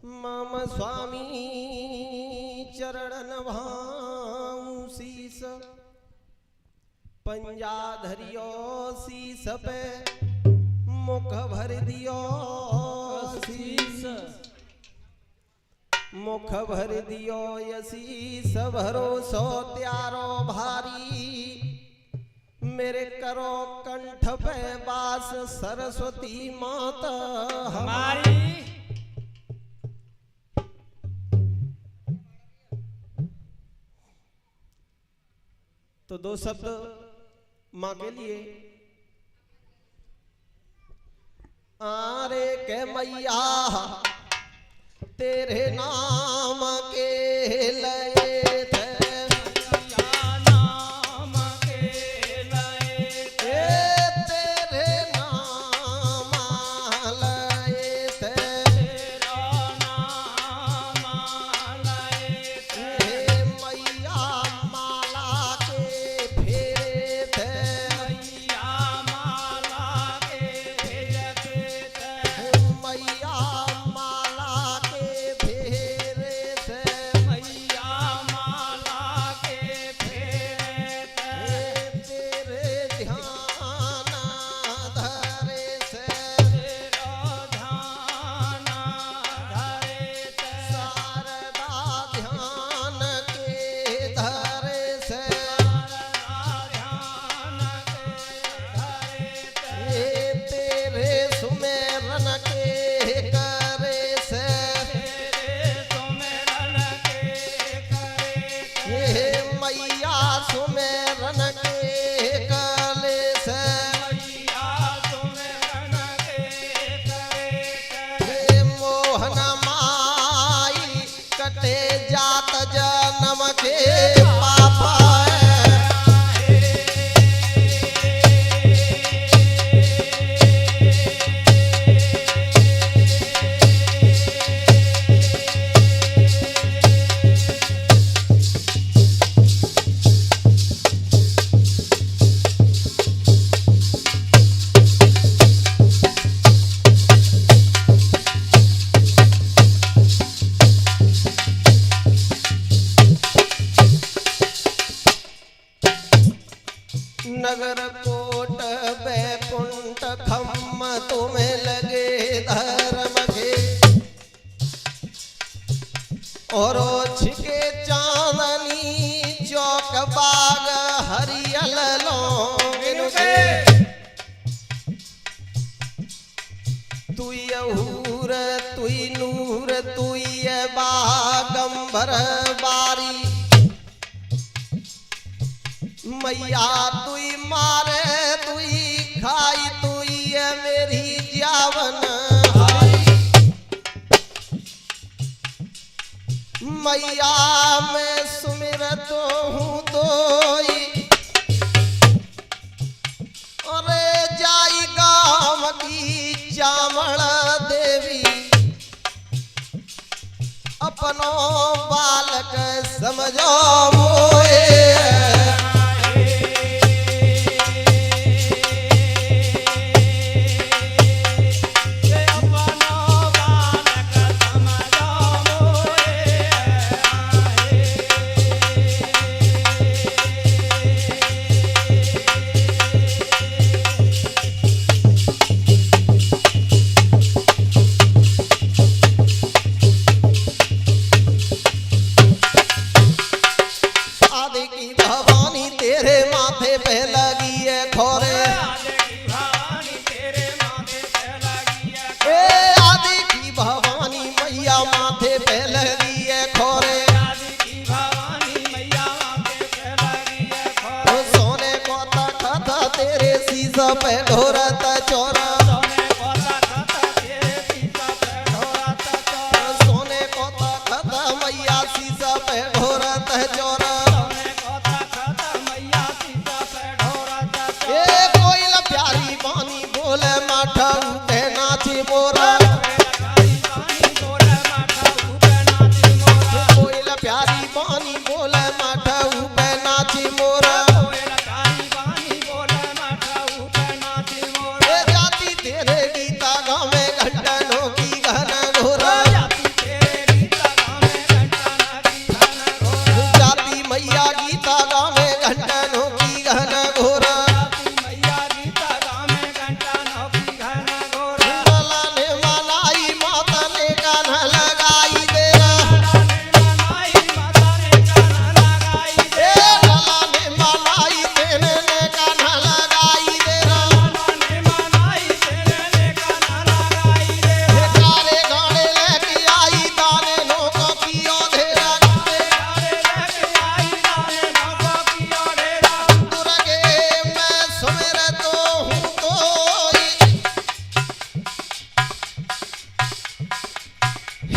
मम स्वामी चरणन भाऊ शीस पंजा धरियो शीस पे मुख भर दियो शीस मुख भर दियो यशीस भरोसो त्यारो भारी मेरे करो कंठ पे बास सरस्वती माता हमारी। तो दो शब्द माँ के लिए। आरे के मैया तेरे नाम के लये थे नाम के लये तेरे नाम लये थे तेरा नाम लये थे मैया माला के फेरे थे मैया माला के फेरे थे मैया माला के फेरे थे मैया माला के फेरे थे तेरे ध्यान धरे से तेरा ध्यान धरे से शारदा ध्यान के धरे से शारदा ध्यान के धरे से तेरे सुमेरन के करे से तेरे सुमेरन के करे से मैया सुमेरन के कले से मैया सुमेरन के करे से मोहन माई कटे जात जन्म के पापा नगर कोट बैकुंठ खम्म तुम्हें लगे धर्म के और छिके चांदनी चौक बाग हरियल लोग के तुई हूर तुई नूर तुई बागंबर बारी मैया तुई मारे तुई खाई तुई मेरी जावन मैया मैं सुमिरत हूँ तोई अरे जाई गाँव की चामड़ देवी अपनो बालक समझो मोए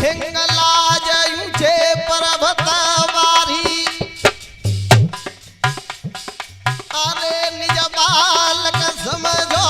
हिंगला जयूचे पर्वत वारी अरे निज बालक समझो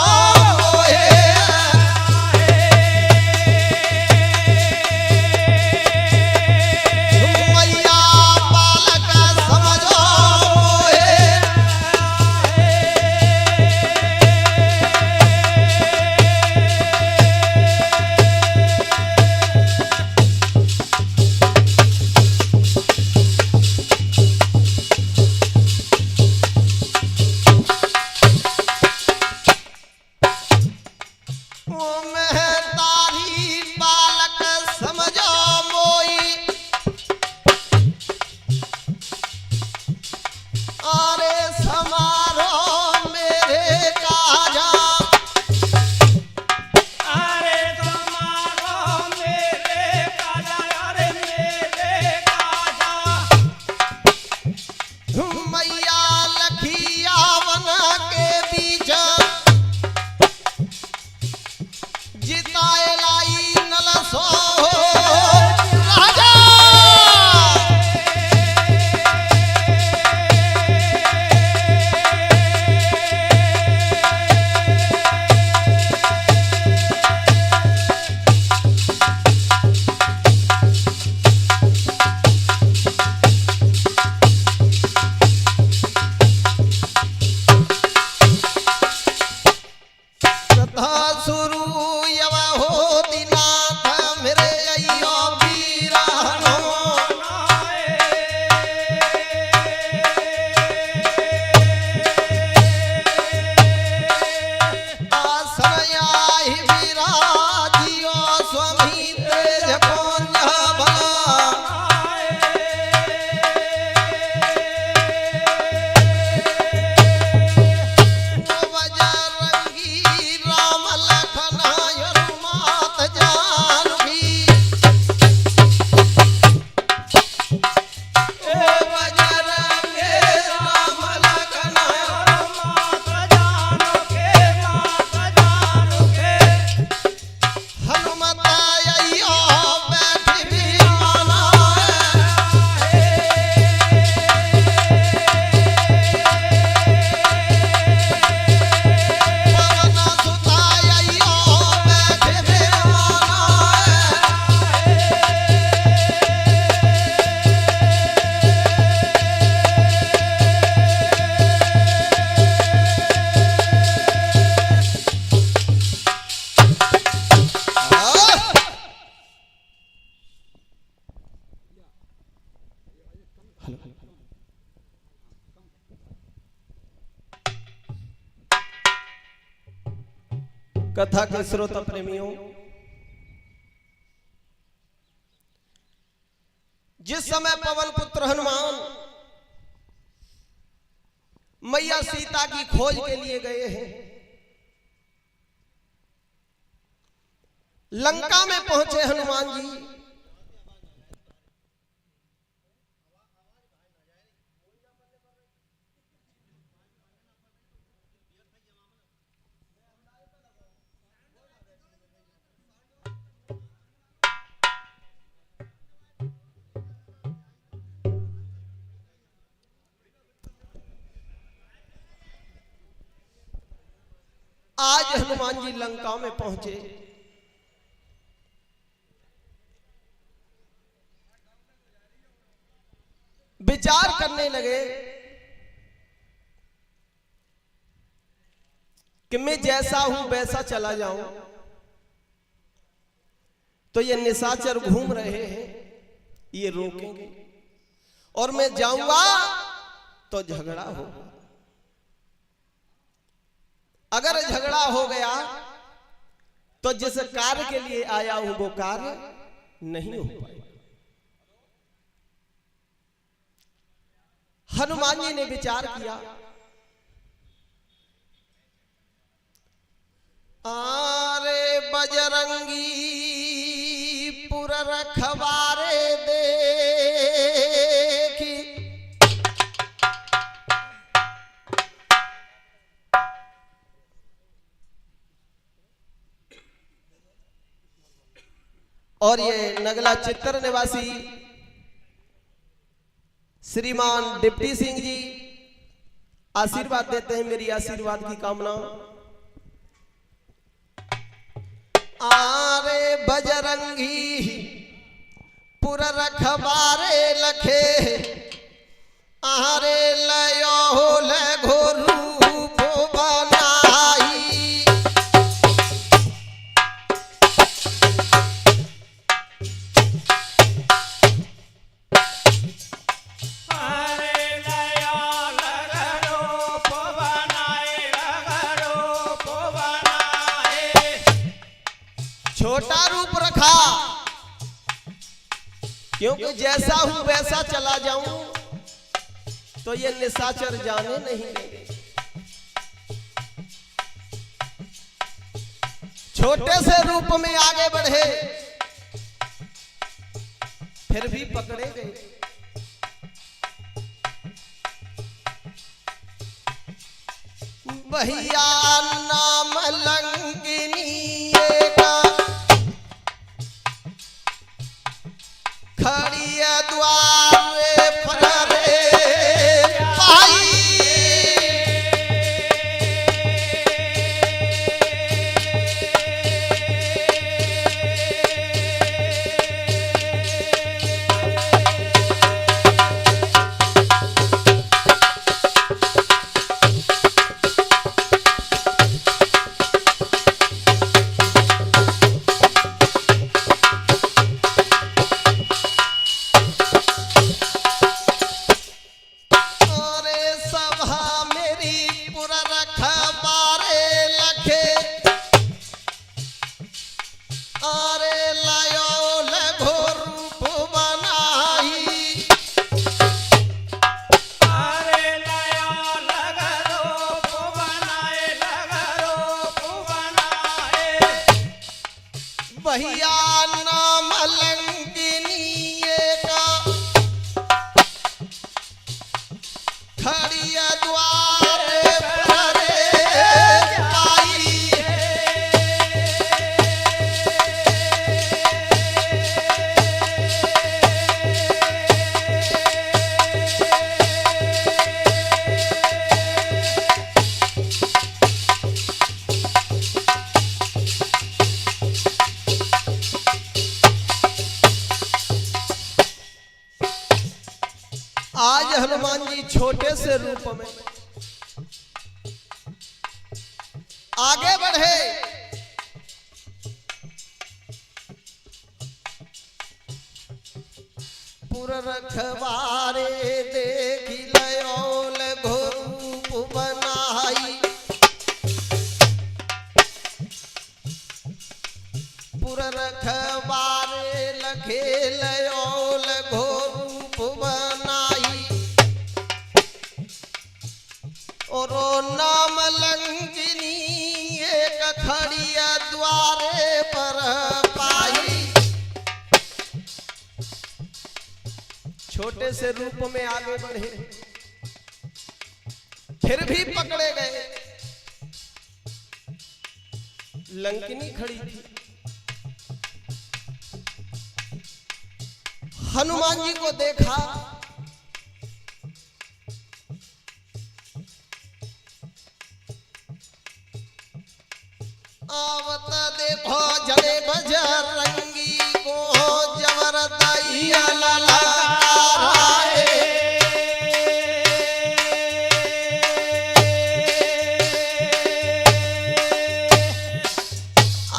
कथा के श्रोता प्रेमियों, जिस समय पवन पुत्र हनुमान मैया सीता की खोज के लिए गए हैं, लंका में पहुंचे हनुमान जी। आज हनुमान जी लंका में पहुंचे, विचार करने लगे कि मैं जैसा हूं वैसा चला जाऊं, तो ये निशाचर घूम रहे हैं, ये रोकेंगे और मैं जाऊंगा तो झगड़ा होगा। अगर झगड़ा हो गया तो जिस कार्य के लिए आया हूं वो कार्य नहीं हो पाएगा। हनुमान जी ने विचार किया, आरे बजरंगी पुर रखवारे देखी, और ये नगला चित्तर निवासी श्रीमान डिप्टी सिंह जी आशीर्वाद देते हैं। मेरी आशीर्वाद की कामना। आरे बजरंगी पुर रखबारे लखे, आरे लयो लगो रूप बनाई। छोटा रूप रखा, क्योंकि जैसा हूं वैसा चला जाऊं तो ये निशाचर जाने नहीं देंगे। छोटे से रूप में आगे बढ़े, फिर भी पकड़े गए। भैया नाम लंकिनी का खड़ी द्वारे पर रे पाई। भैया नाम लंकिनी का खड़ी द्वारे पर पाई। आज हनुमान जी छोटे से रूप में आगे बढ़े। पुर रखवारे देखी लयोल घोरूप बनाई। पुर रखवारे लखे लयोल घोरूप बनाई। और नाम लंकिनी एक खड़ी द्वारे पर पाई। छोटे से रूप में आगे बढ़े, फिर भी पकड़े गए। लंकिनी खड़ी थी। हनुमान जी को देखा, आवत देखो जड़े बजरंगी को जबर दैया ललकाराए।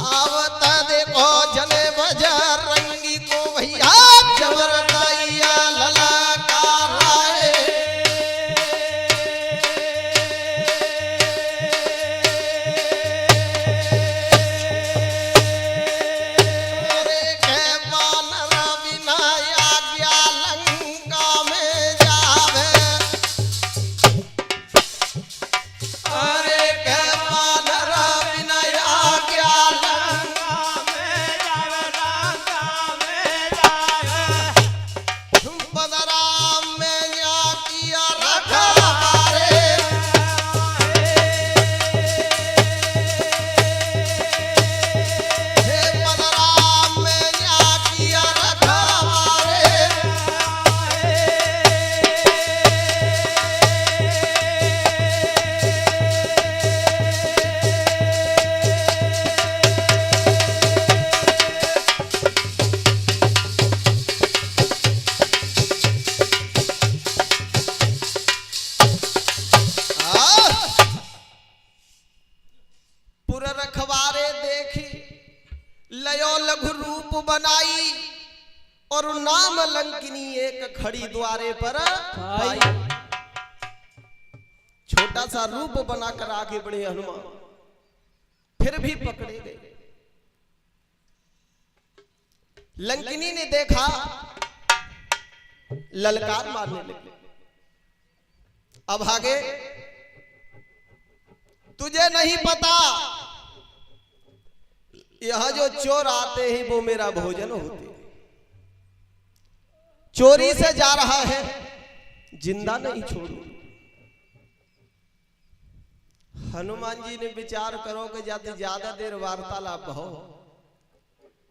आवत देखो जड़े बजरंगी को भैया जबर दैया ललकाराए। और नाम लंकिनी एक खड़ी द्वारे पर आई। छोटा सा रूप बनाकर आगे बढ़े हनुमान, फिर भी पकड़े गए। लंकिनी ने देखा, ललकार मारने लगे, अब आगे तुझे नहीं पता, यहां जो चोर आते हैं वो मेरा भोजन होते, चोरी से जा रहा है, जिंदा नहीं छोड़ू। हनुमान जी ने विचार करो कि यदि ज्यादा देर वार्तालाप हो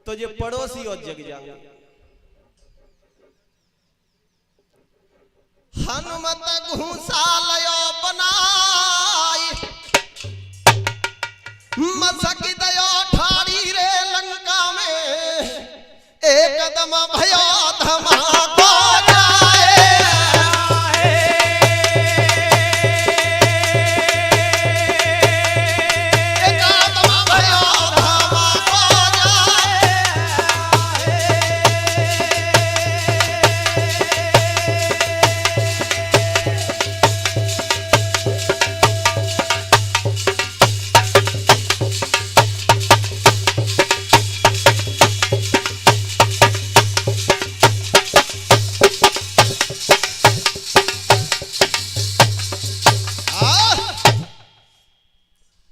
तो ये पड़ोसी और जग जाएंगे। हनुमत घूसालयो बनाई, मसक दयो ठाड़ी रे लंका में, एकदम भयो धमाको जाए। एकदम भयो धमाको जाए।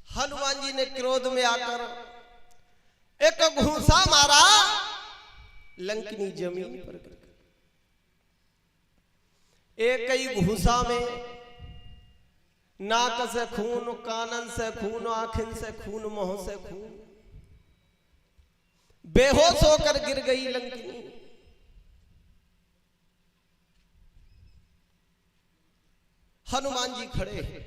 हनुमान जी ने क्रोध में आकर एक घूंसा मारा, लंकिनी जमीन पर गिर गई। एक ही घूंसा में नाक से खून, कानन से खून, आंखिन से खून, मुंह से खून, बेहोश होकर गिर गई लंकिनी। हनुमान जी खड़े हैं,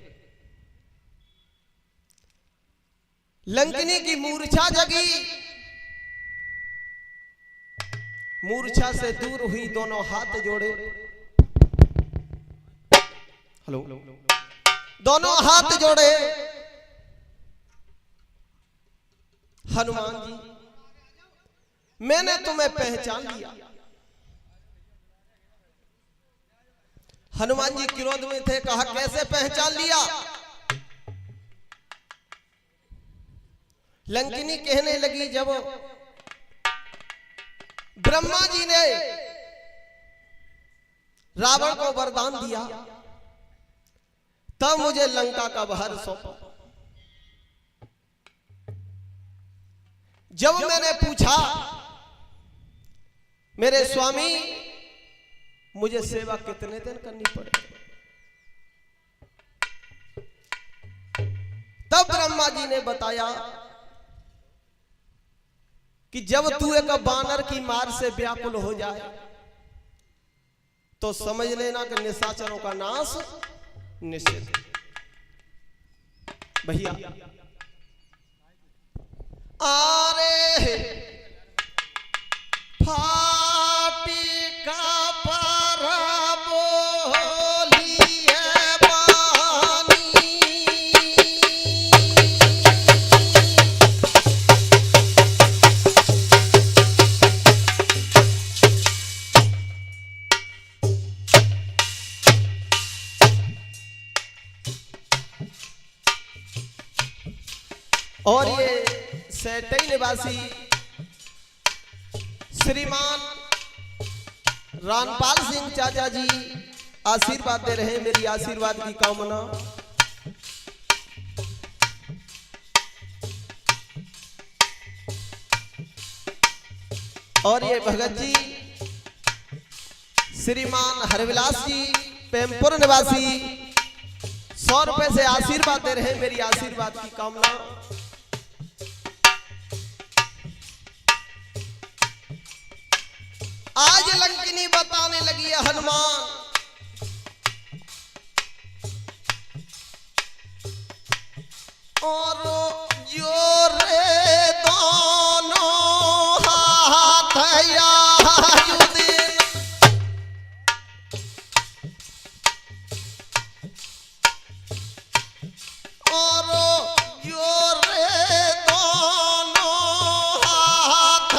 लंकिनी की मूर्छा जगी, मूर्छा से दूर हुई, दोनों हाथ जोड़े, हेलो, दोनों हाथ जोड़े। हनुमान जी, मैंने तुम्हें पहचान लिया। हनुमान जी क्रोध में थे, कहा कैसे पहचान लिया? लंकिनी कहने लगी, जब ब्रह्मा जी ने रावण को वरदान दिया तब मुझे लंका का भार सौंपा। जब मैंने पूछा, मेरे स्वामी मुझे सेवा कितने दिन करनी पड़ेगी, तब ब्रह्मा जी ने बताया कि जब तू एक बानर की मार से व्याकुल हो जाए तो समझ लेना कि निशाचरों का नाश निश्चित है। भैया आरे फाटी का पर बोलिए बानी, और ये सेटई निवासी श्रीमान रामपाल सिंह चाचा जी आशीर्वाद दे रहे हैं, मेरी आशीर्वाद की कामना। और ये भगत जी श्रीमान हरविलास जी पेमपुर निवासी 100 रुपए से आशीर्वाद दे रहे हैं, मेरी आशीर्वाद की कामना। आज लंकिनी बताने लगी है हनुमान, और जो रे दोनों हाथ और जो रे दोनों हाथ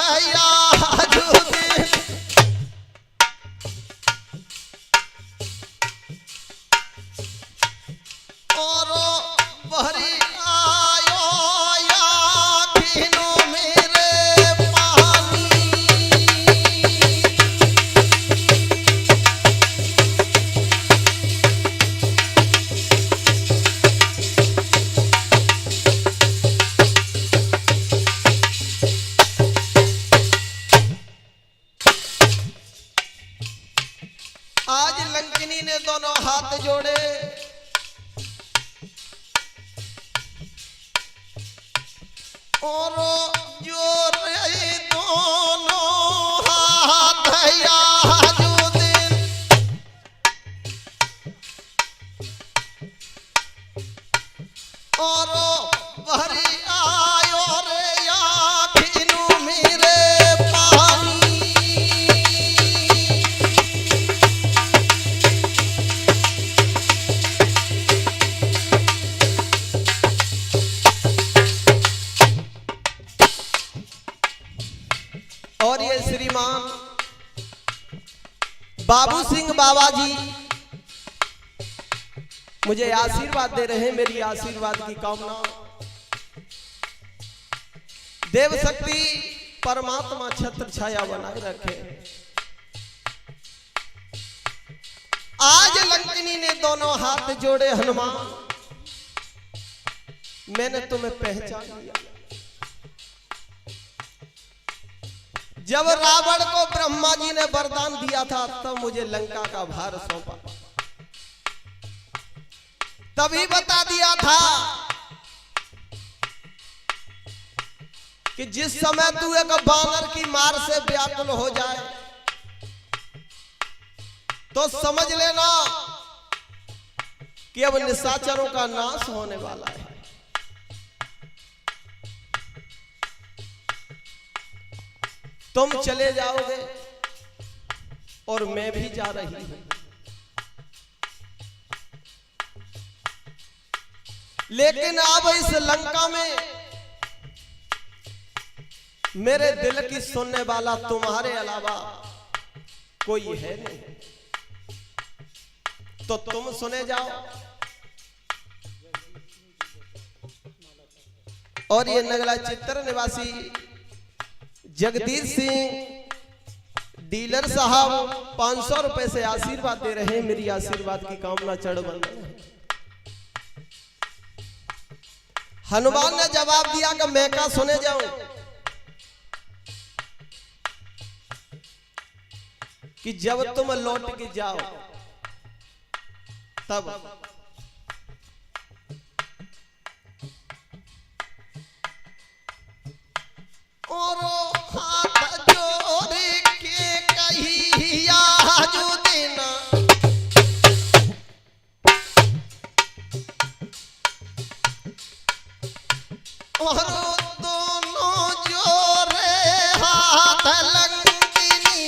आज लंकिनी ने दोनों हाथ जोड़े और जोड़े दोनों हाथ आजू दिन और भरी आयो रे आँखिनु मेरे पानी। और ये श्रीमान बाबू सिंह बाबा जी मुझे आशीर्वाद दे रहे हैं। मेरी आशीर्वाद की कामना देव शक्ति परमात्मा छत्र छाया बनाए रखे। आज लंकिनी ने दोनों हाथ जोड़े, हनुमान मैंने तुम्हें पहचान लिया। जब रावण को ब्रह्मा जी ने वरदान दिया था तब मुझे लंका का भार सौंपा, तभी बता दिया था कि जिस समय तू एक बानर की मार से व्याकुल हो जाए तो समझ लेना कि अब निशाचरों का नाश होने वाला है। तुम चले जाओगे और मैं भी जा रही हूं, लेकिन अब इस लंका में मेरे दिल की सुनने वाला तुम्हारे अलावा कोई है नहीं, तो तुम सुने जाओ। और ये नगला चित्तर निवासी जगदीश सिंह डीलर साहब 500 रुपए से आशीर्वाद दे रहे हैं। मेरी आशीर्वाद की कामना चढ़ बन रही है। हनुमान ने जवाब दिया कि मैं क्या सुने जाऊं, कि जब तुम लौट के जाओ तब और हाथ जोड़ के कही आजू देना और दोनों जोड़े हाथ लंकिनी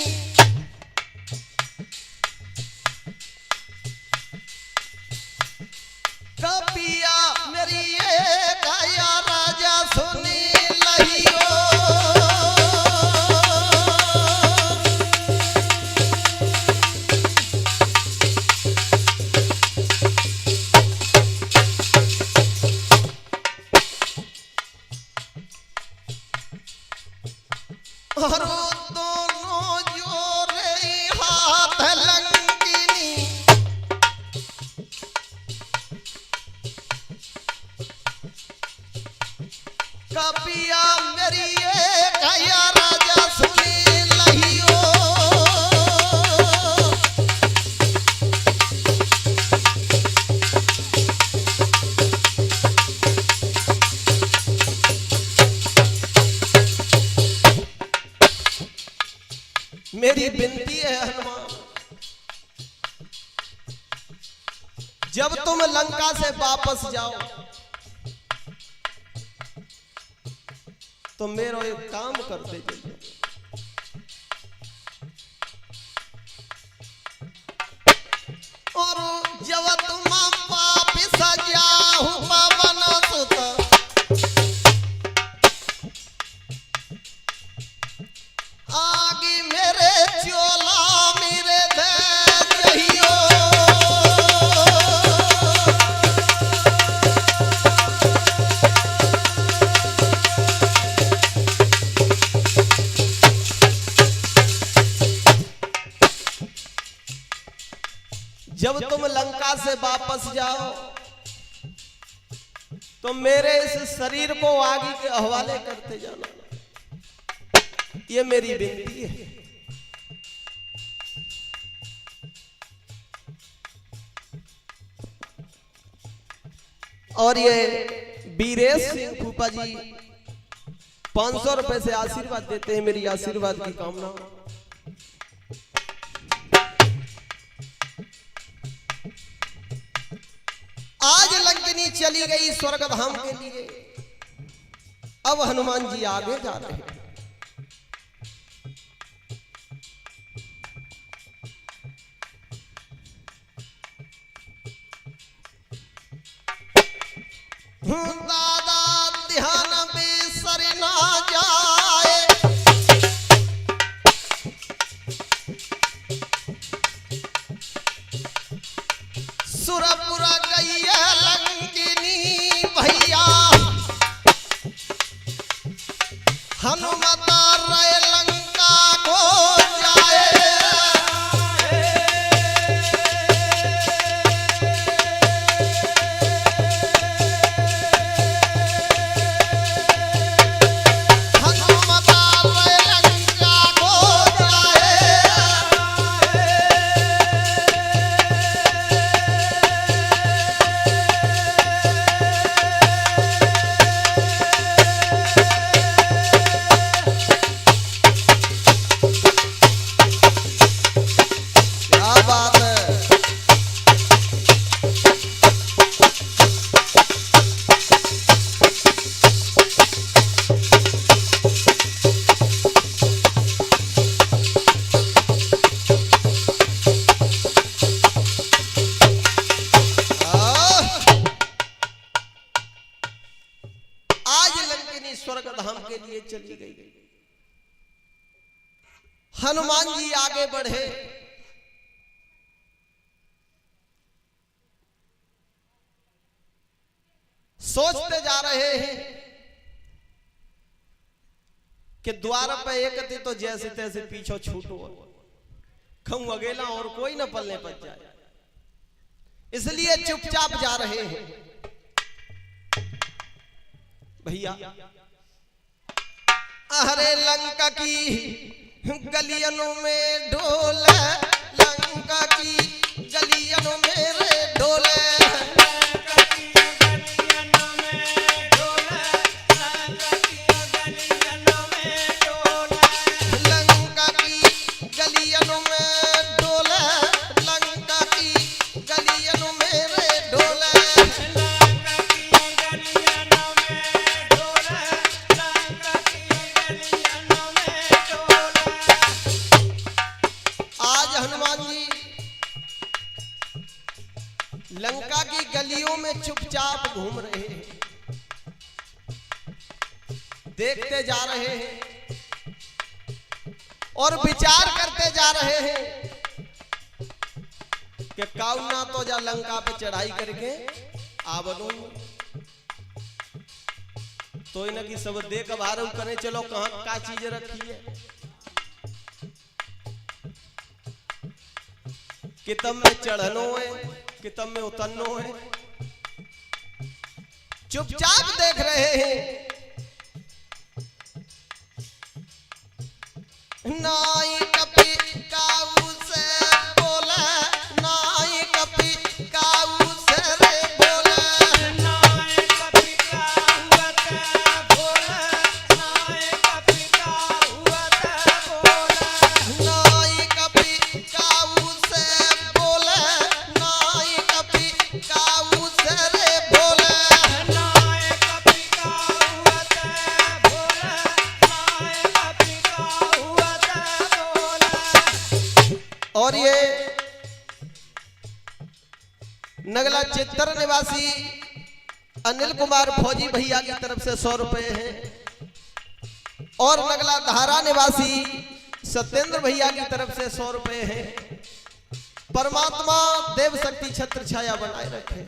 कपिया मेरी ये गाया राजा सुनी लहियो। और दोनों जोड़े हाथ लंकिनी कपिया मेरी ये गाया राजा सुनी लहियो। मेरी विनती है हनुमान, जब तुम लंका से वापस जाओ तो मेरा एक काम करते चलिए। और जब तुम वापस जाओ पवन सुत आगे मेरे चोला मेरे दे जहियो। जब तुम लंका से वापस जाओ तो मेरे इस शरीर को आगे के हवाले करते जाना, ये मेरी विनती है। और ये वीरेश सिंह फूफा जी 500 रुपए से आशीर्वाद देते हैं, मेरी आशीर्वाद की कामना। आज लंकिनी चली गई स्वर्ग धाम के लिए, अब हनुमान जी आगे जा रहे हैं। दादा ध्यान बेसर ना जाए, सुरपुरा गई लंकिनी भैया, हनुमत रहे लंका को जाए। स्वर्ग धाम के लिए चली गई। हनुमान जी आगे बढ़े, सोचते जा रहे हैं कि द्वार पे एक थी तो जैसे तैसे पीछे छूटो, कहूं अकेला और कोई न पलने पर जाए, इसलिए चुपचाप जा रहे हैं। भैया अरे लंका की गलियों में ढोल, लंका की गलियों में रे ढोल, लंका की गलियों में चुपचाप घूम रहे हैं, देखते जा रहे हैं और विचार करते जा रहे हैं कि काउना तो जा लंका पे चढ़ाई करके आवनू तो इन्हें की सब देख बाहर करने चलो कहां का चीज रखी है, कितम में चढ़नो है कितम में उतरनो है। चुपचाप देख रहे हैं, नाई कपी काऊ से बोला, नाई कपी काऊ से रे बोला, नाई कपी काऊ से बोला, नाई कपी काऊ से बोला, नाई कपी काऊ से बोला, नाई कपी काऊ से रे बोला, नाई कपी काऊ से बोला, नाई कपी काऊ से बोला। और ये नगला चित्तर निवासी अनिल कुमार फौजी भैया की तरफ से 100 रुपए हैं और नगला धारा निवासी सत्येंद्र भैया की तरफ से 100 रुपए हैं। परमात्मा देव शक्ति छत्र छाया बनाए रखे,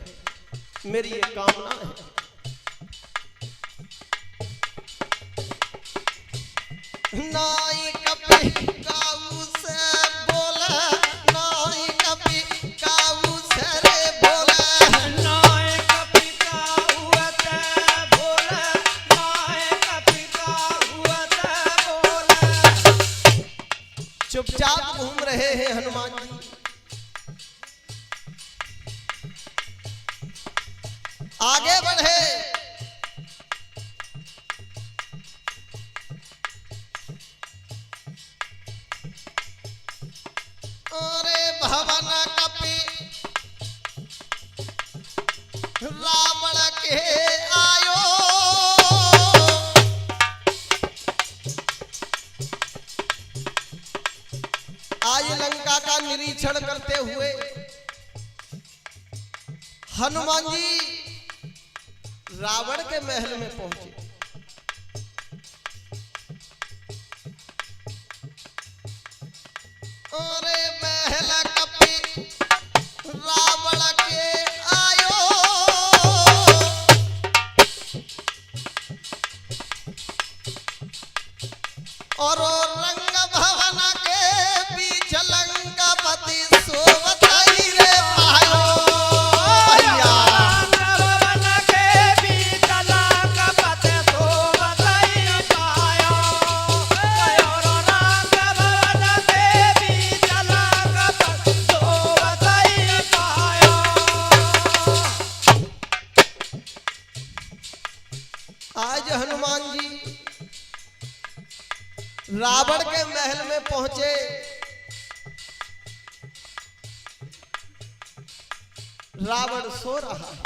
मेरी ये कामना है। नाई कपी काऊ से बोला, नाई कपी काऊ से रे बोला, नाई कपी काऊ से बोला, नाई कपी काऊ से बोला। चुपचाप घूम रहे हैं हनुमान जी। आगे बढ़े। अरे भवन कपि रावण के आयो, आज लंका का निरीक्षण करते हुए हनुमान जी रावण के महल में पहुंचे। अरे महल कपि रावण के आयो, और रंग भवन के बीच लंकापति सोवताई रे पायो। आज हनुमान जी रावण के महल में पहुंचे। रावण सो रहा है।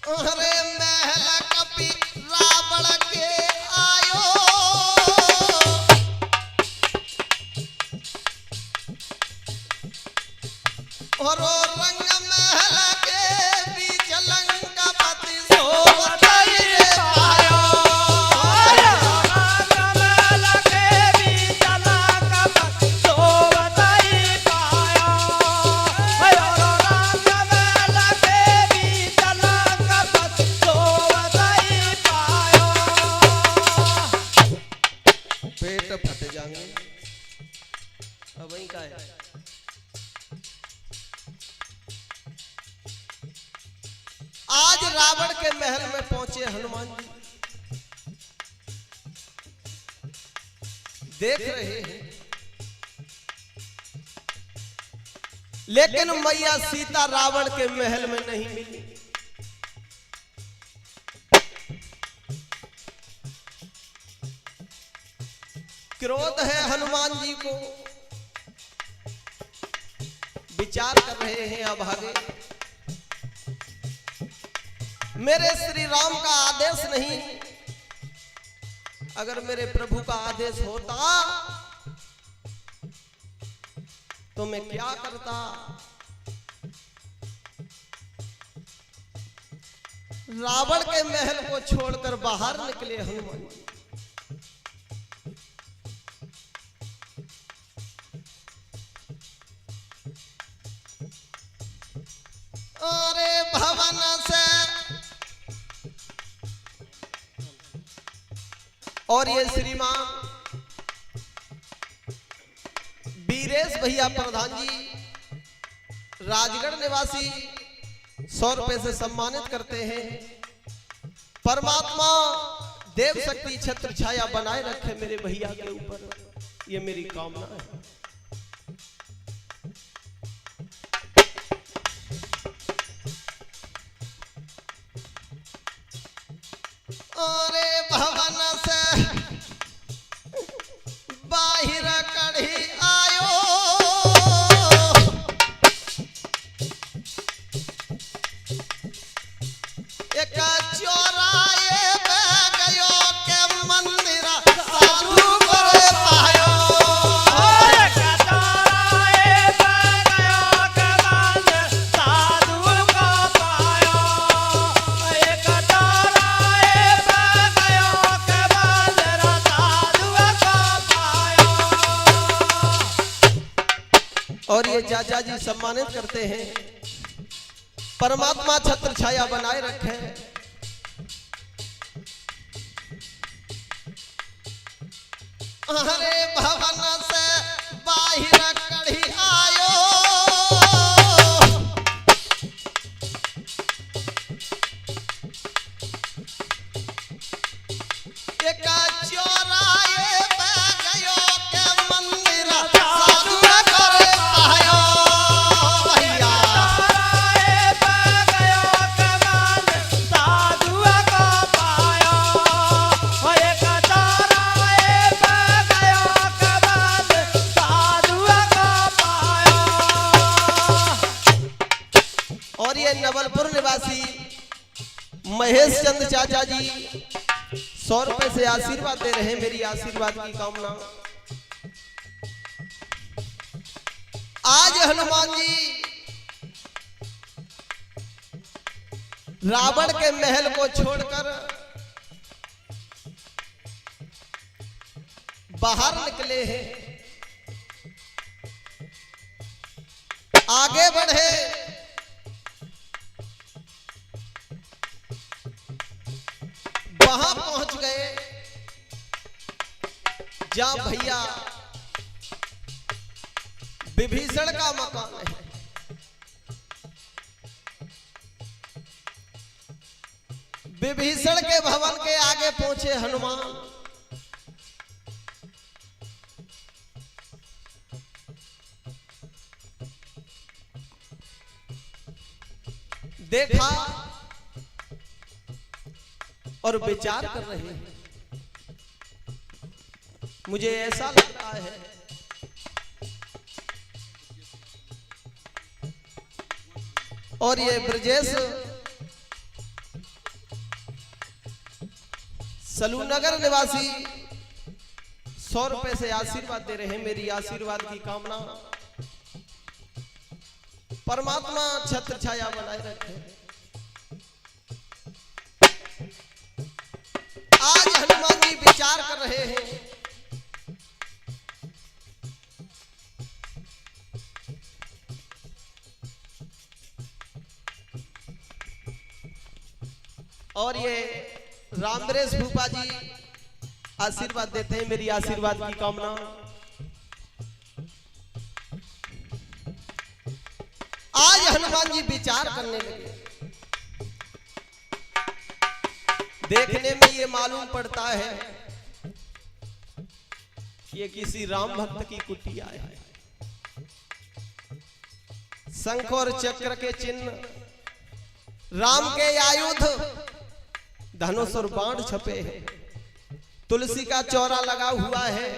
अरे महल कपि रावण के आयो, और रंग महल के बीच लंकापति सोवताई रे पायो। महल के बीच लंकापति सोवताई पायो, महल के बीच लंकापति सोवताई पायो। पेट फट जाएंगे। अब वही का है। आज रावण के महल में पहुंचे हनुमान जी, देख रहे हैं, लेकिन मैया सीता रावण के महल में नहीं मिली। क्रोध है हनुमान जी को, विचार कर रहे हैं अब आगे। मेरे श्री राम का आदेश नहीं, अगर मेरे प्रभु का आदेश होता तो मैं क्या करता। रावण के महल को छोड़कर बाहर निकले हनुमान जी। अरे भवन से, और ये श्रीमान वीरेश भैया प्रधान जी राजगढ़ निवासी 100 रुपए से सम्मानित करते हैं। परमात्मा देव शक्ति छत्र छाया बनाए रखे मेरे भैया के ऊपर, ये मेरी कामना है। अरे भवन से बाहिर कढ़ी आयो, एक चोराए में गयो के मंदिर साधु करे पायो। एक चोराए में गयो के मंदिर साधु को पायो, एक चोराए में गयो के मंदिर साधु को पायो। और ये चाचा जी सम्मानित करते हैं। परमात्मा छत्र छाया बनाए रखे। अरे भवन से बाहिर कढ़ी आयो, एक चोराए पे गयो के मंदिर साधु करे पायो। महेश चंद चाचा जी 100 रुपए से आशीर्वाद दे रहे हैं, मेरी आशीर्वाद की कामना। आज हनुमान जी रावण के महल को छोड़कर बाहर निकले हैं, आगे बढ़े, वहां पहुंच गए जहां भैया विभीषण का मकान है। विभीषण के भवन के आगे पहुंचे हनुमान। देखा और विचार कर रहे हैं। मुझे ऐसा लगता है और ये ब्रजेश सलूनगर निवासी 100 रुपए से आशीर्वाद दे रहे हैं, मेरी आशीर्वाद की कामना। परमात्मा छत्र छाया बनाए रखे। आज हनुमान जी विचार कर रहे हैं और ये रामदरेश भूपा जी आशीर्वाद देते हैं, मेरी आशीर्वाद की कामना। आज हनुमान जी विचार करने लगे। देखने में ये मालूम पड़ता है कि ये किसी राम भक्त की कुटिया है। शंख और चक्र के चिन्ह, राम के आयुध, धनुष और बाण छपे हैं, तुलसी का चौरा लगा हुआ है।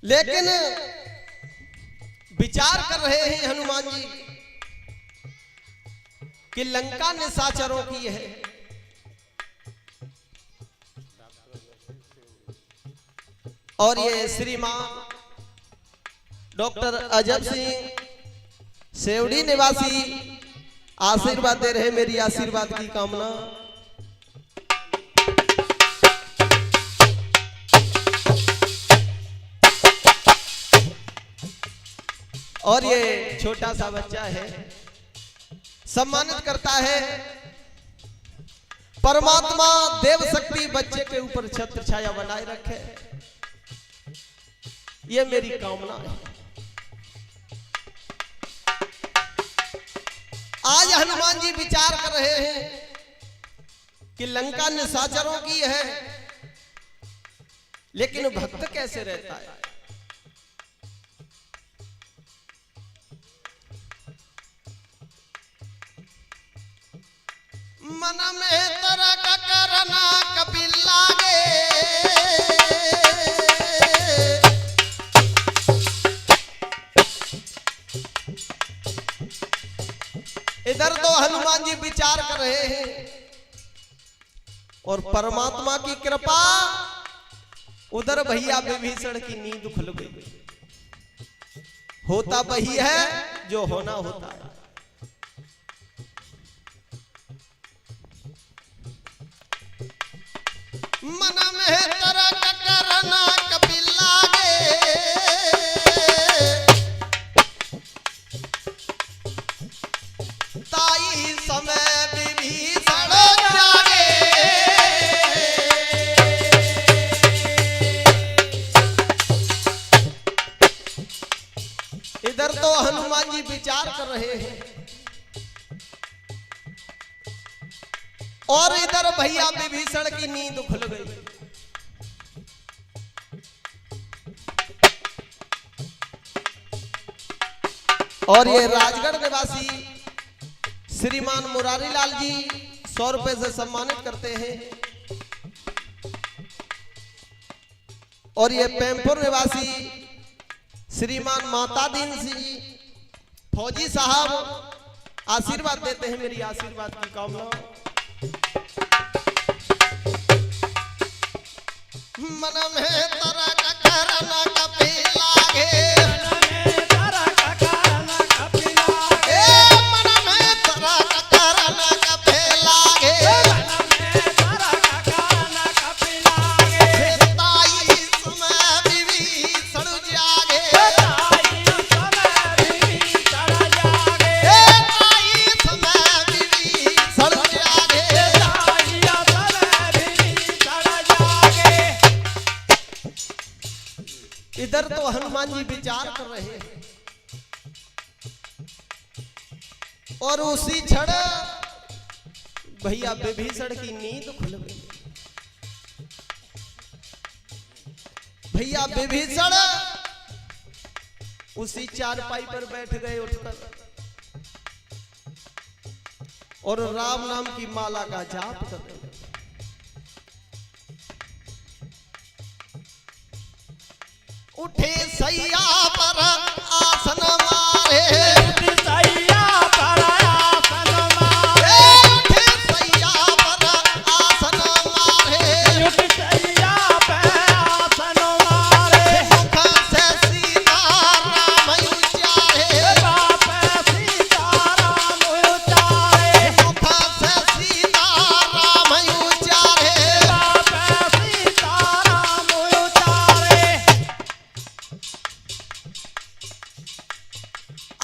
लेकिन विचार कर रहे हैं हनुमान जी कि लंका निशाचरों की है। और ये श्रीमान डॉक्टर अजब सिंह सेवड़ी निवासी आशीर्वाद दे रहे, मेरी आशीर्वाद की कामना। और ये छोटा सा बच्चा है, सम्मानित करता है। परमात्मा देव शक्ति बच्चे के ऊपर छत्र छाया बनाए रखे, ये मेरी कामना है। आज हनुमान जी विचार कर रहे हैं कि लंका निशाचरों की है, लेकिन भक्त कैसे रहता है। मन में तरक करना कपिल लागे, इधर तो हनुमान जी विचार कर रहे हैं और परमात्मा की कृपा, उधर भैया विभीषण की नींद खुल गई। होता वही है जो होना होता है। मन में तरक करना कपिल लागे, ताई समय विभीषण जागे। इधर तो हनुमान जी विचार कर रहे हैं और इधर भैया विभीषण की नींद खुल गई। और ये राजगढ़ निवासी श्रीमान मुरारी लाल जी 100 रुपए से सम्मानित करते हैं। और ये पैमपुर निवासी श्रीमान माता दीन सिंह जी फौजी साहब आशीर्वाद देते हैं। मेरी आशीर्वाद की कामना। मन में तरा का करना कभी लागे, तारा का कारण कभी लागे, ए मन में तरा का करना कभी लागे, तारा का कारण कभी लागे, ताई समय बीवी सड़ जागे, ताई समय भी चढ़ जागे, ए ताई समय बीवी सड़ जागे। ताई समय भी चढ़ जागे। इधर तो हनुमान जी विचार कर रहे हैं और उसी क्षण भैया विभीषण की नींद खुल गई। भैया विभीषण उसी चारपाई पर बैठ गए उठकर और राम नाम की माला का जाप कर रहे। उठे सैया पर आसन मारे, सैया पर आसन मारे, उठे सैया पर आसन मारे, सैया पर आसन मारे, मुख से सीता राम उचारे, बाप सीताराम उचारे, मुख से सीता राम उचारे। बाप सीताराम उचारे।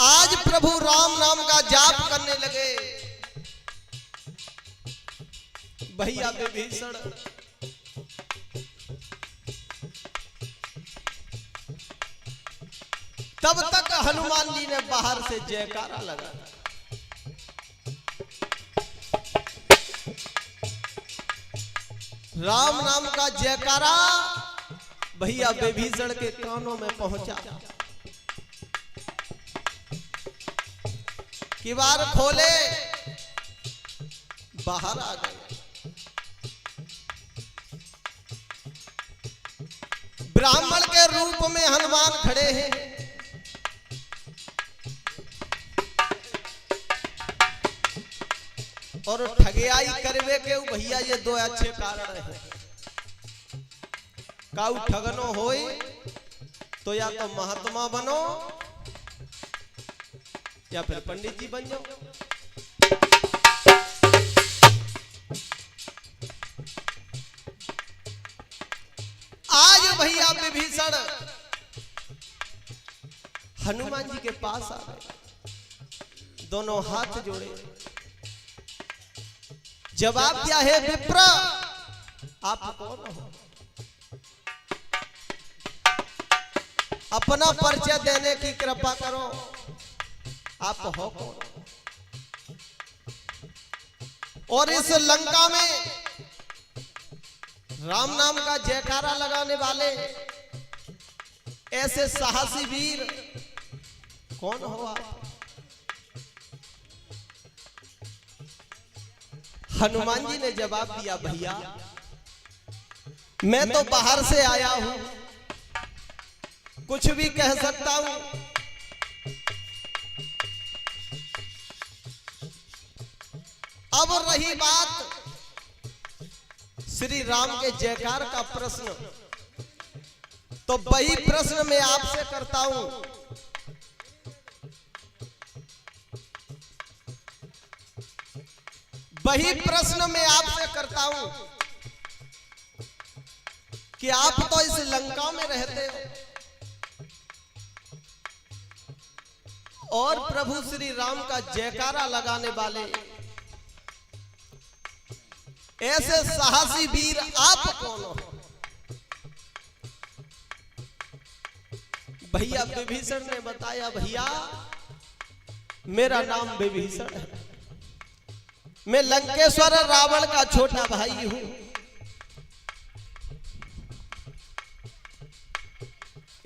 आज प्रभु राम नाम का जाप करने लगे। भैया विभीषण तब तक हनुमान जी ने बाहर से जयकारा लगा। राम नाम का जयकारा भैया विभीषण के कानों में पहुंचा। किवाड़ खोले, बाहर आ गए। ब्राह्मण के रूप में हनुमान खड़े हैं। और ठगियाई करवे के भैया ये दो अच्छे कारण हैं। काऊ ठगनो होई तो या तो महात्मा बनो या फिर पंडित जी बन जाओ। आज भैया विभीषण हनुमान जी के पास आ गए, दोनों हाथ जोड़े। जवाब क्या है विप्र, आप कौन हो? अपना परिचय देने की कृपा करो। आप हो कौन? और इस लंका में राम नाम का जयकारा लगाने वाले ऐसे साहसी वीर कौन हो आप? हनुमान जी ने जवाब दिया, भैया मैं तो बाहर से आया हूं, कुछ भी कह सकता हूं। अब रही बात श्री राम के जयकार का प्रश्न, तो वही प्रश्न मैं आपसे करता हूं। वही प्रश्न मैं आपसे करता हूं कि आप तो इस लंका में रहते हो और प्रभु श्री राम का जयकारा लगाने वाले ऐसे साहसी वीर आप कौन हो? भैया विभीषण ने बताया, भैया मेरा नाम विभीषण है, मैं लंकेश्वर रावण का छोटा भाई हूं।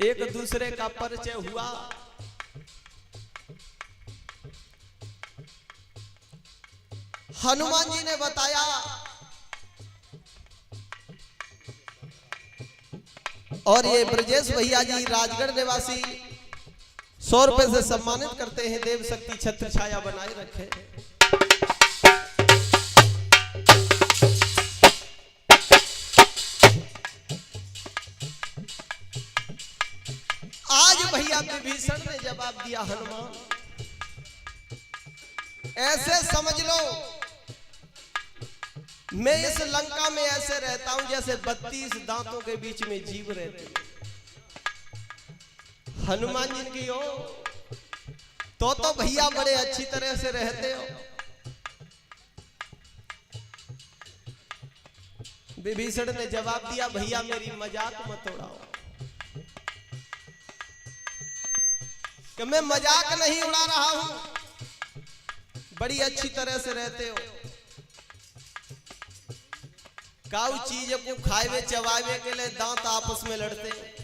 एक दूसरे का परिचय हुआ। हनुमान जी ने बताया, और ये ब्रजेश भैया जी राजगढ़ निवासी 100 रुपए से सम्मानित करते हैं। देव शक्ति छत्र छाया बनाए रखे। आज भैया विभीषण ने जवाब दिया, हनुमान ऐसे समझ लो मैं इस लंका में ऐसे रहता हूं जैसे 32 दांतों के बीच में जीव रहते हैं। हनुमान जी की हो तो भैया बड़े अच्छी तरह से रहते हो। विभीषण ने जवाब दिया, भैया मेरी मजाक मत उड़ाओ, कि मैं मजाक नहीं उड़ा रहा हूं, बड़ी अच्छी तरह से रहते हो। काऊ चीज को खाए चबावे के लिए दांत आपस में लड़ते हैं।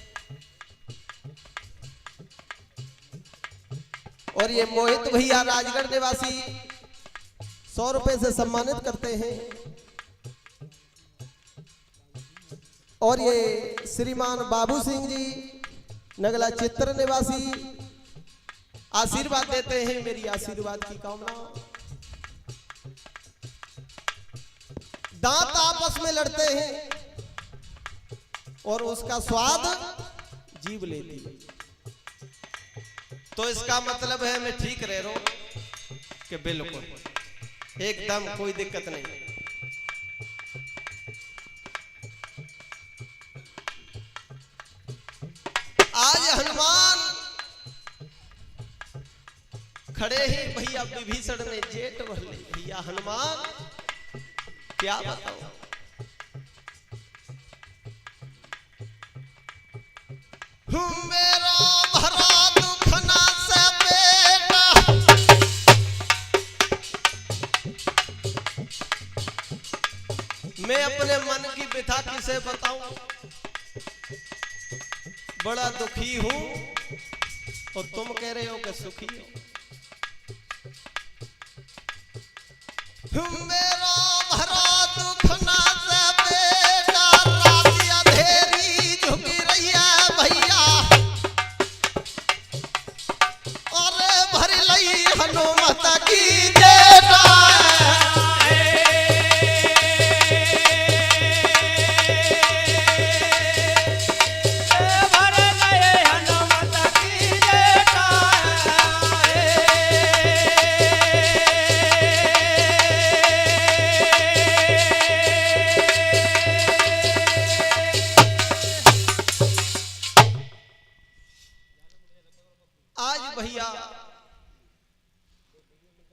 और ये मोहित भैया राजगढ़ निवासी 100 रुपए से सम्मानित करते हैं। और ये श्रीमान बाबू सिंह जी नगला चित्र निवासी आशीर्वाद देते हैं। मेरी आशीर्वाद की कामना। दांत आपस में लड़ते हैं और उसका स्वाद जीभ लेती है। तो इसका मतलब है मैं ठीक रह रहा हूं कि बिल्कुल एकदम कोई दिक्कत नहीं। आज हनुमान खड़े ही भैया विभीषण ने जेठ भले। भैया हनुमान क्या बताओ, मेरा भरा दुख ना से बेटा, मैं अपने मन की व्यथा किसे बताऊं। बड़ा दुखी हूं और तुम कह रहे हो कि सुखी हो। मेरा भरा दुख ना से बेटा, रात अंधेरी झुकी रही है भैया, और भर लई हनुमत की जेटा। भैया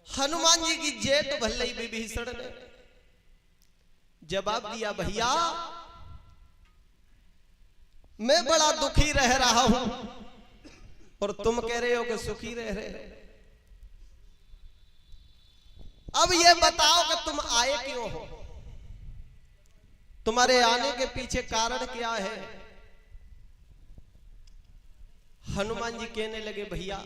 हनुमान जी की जेठ भल्लई विभीषण ने जवाब दिया, भैया मैं बड़ा दुखी रह रहा हूं और तुम कह रहे हो कि सुखी रह रहे हो। अब ये बताओ कि तुम आए क्यों हो, तुम्हारे आने के पीछे कारण क्या है। हनुमान जी कहने लगे, भैया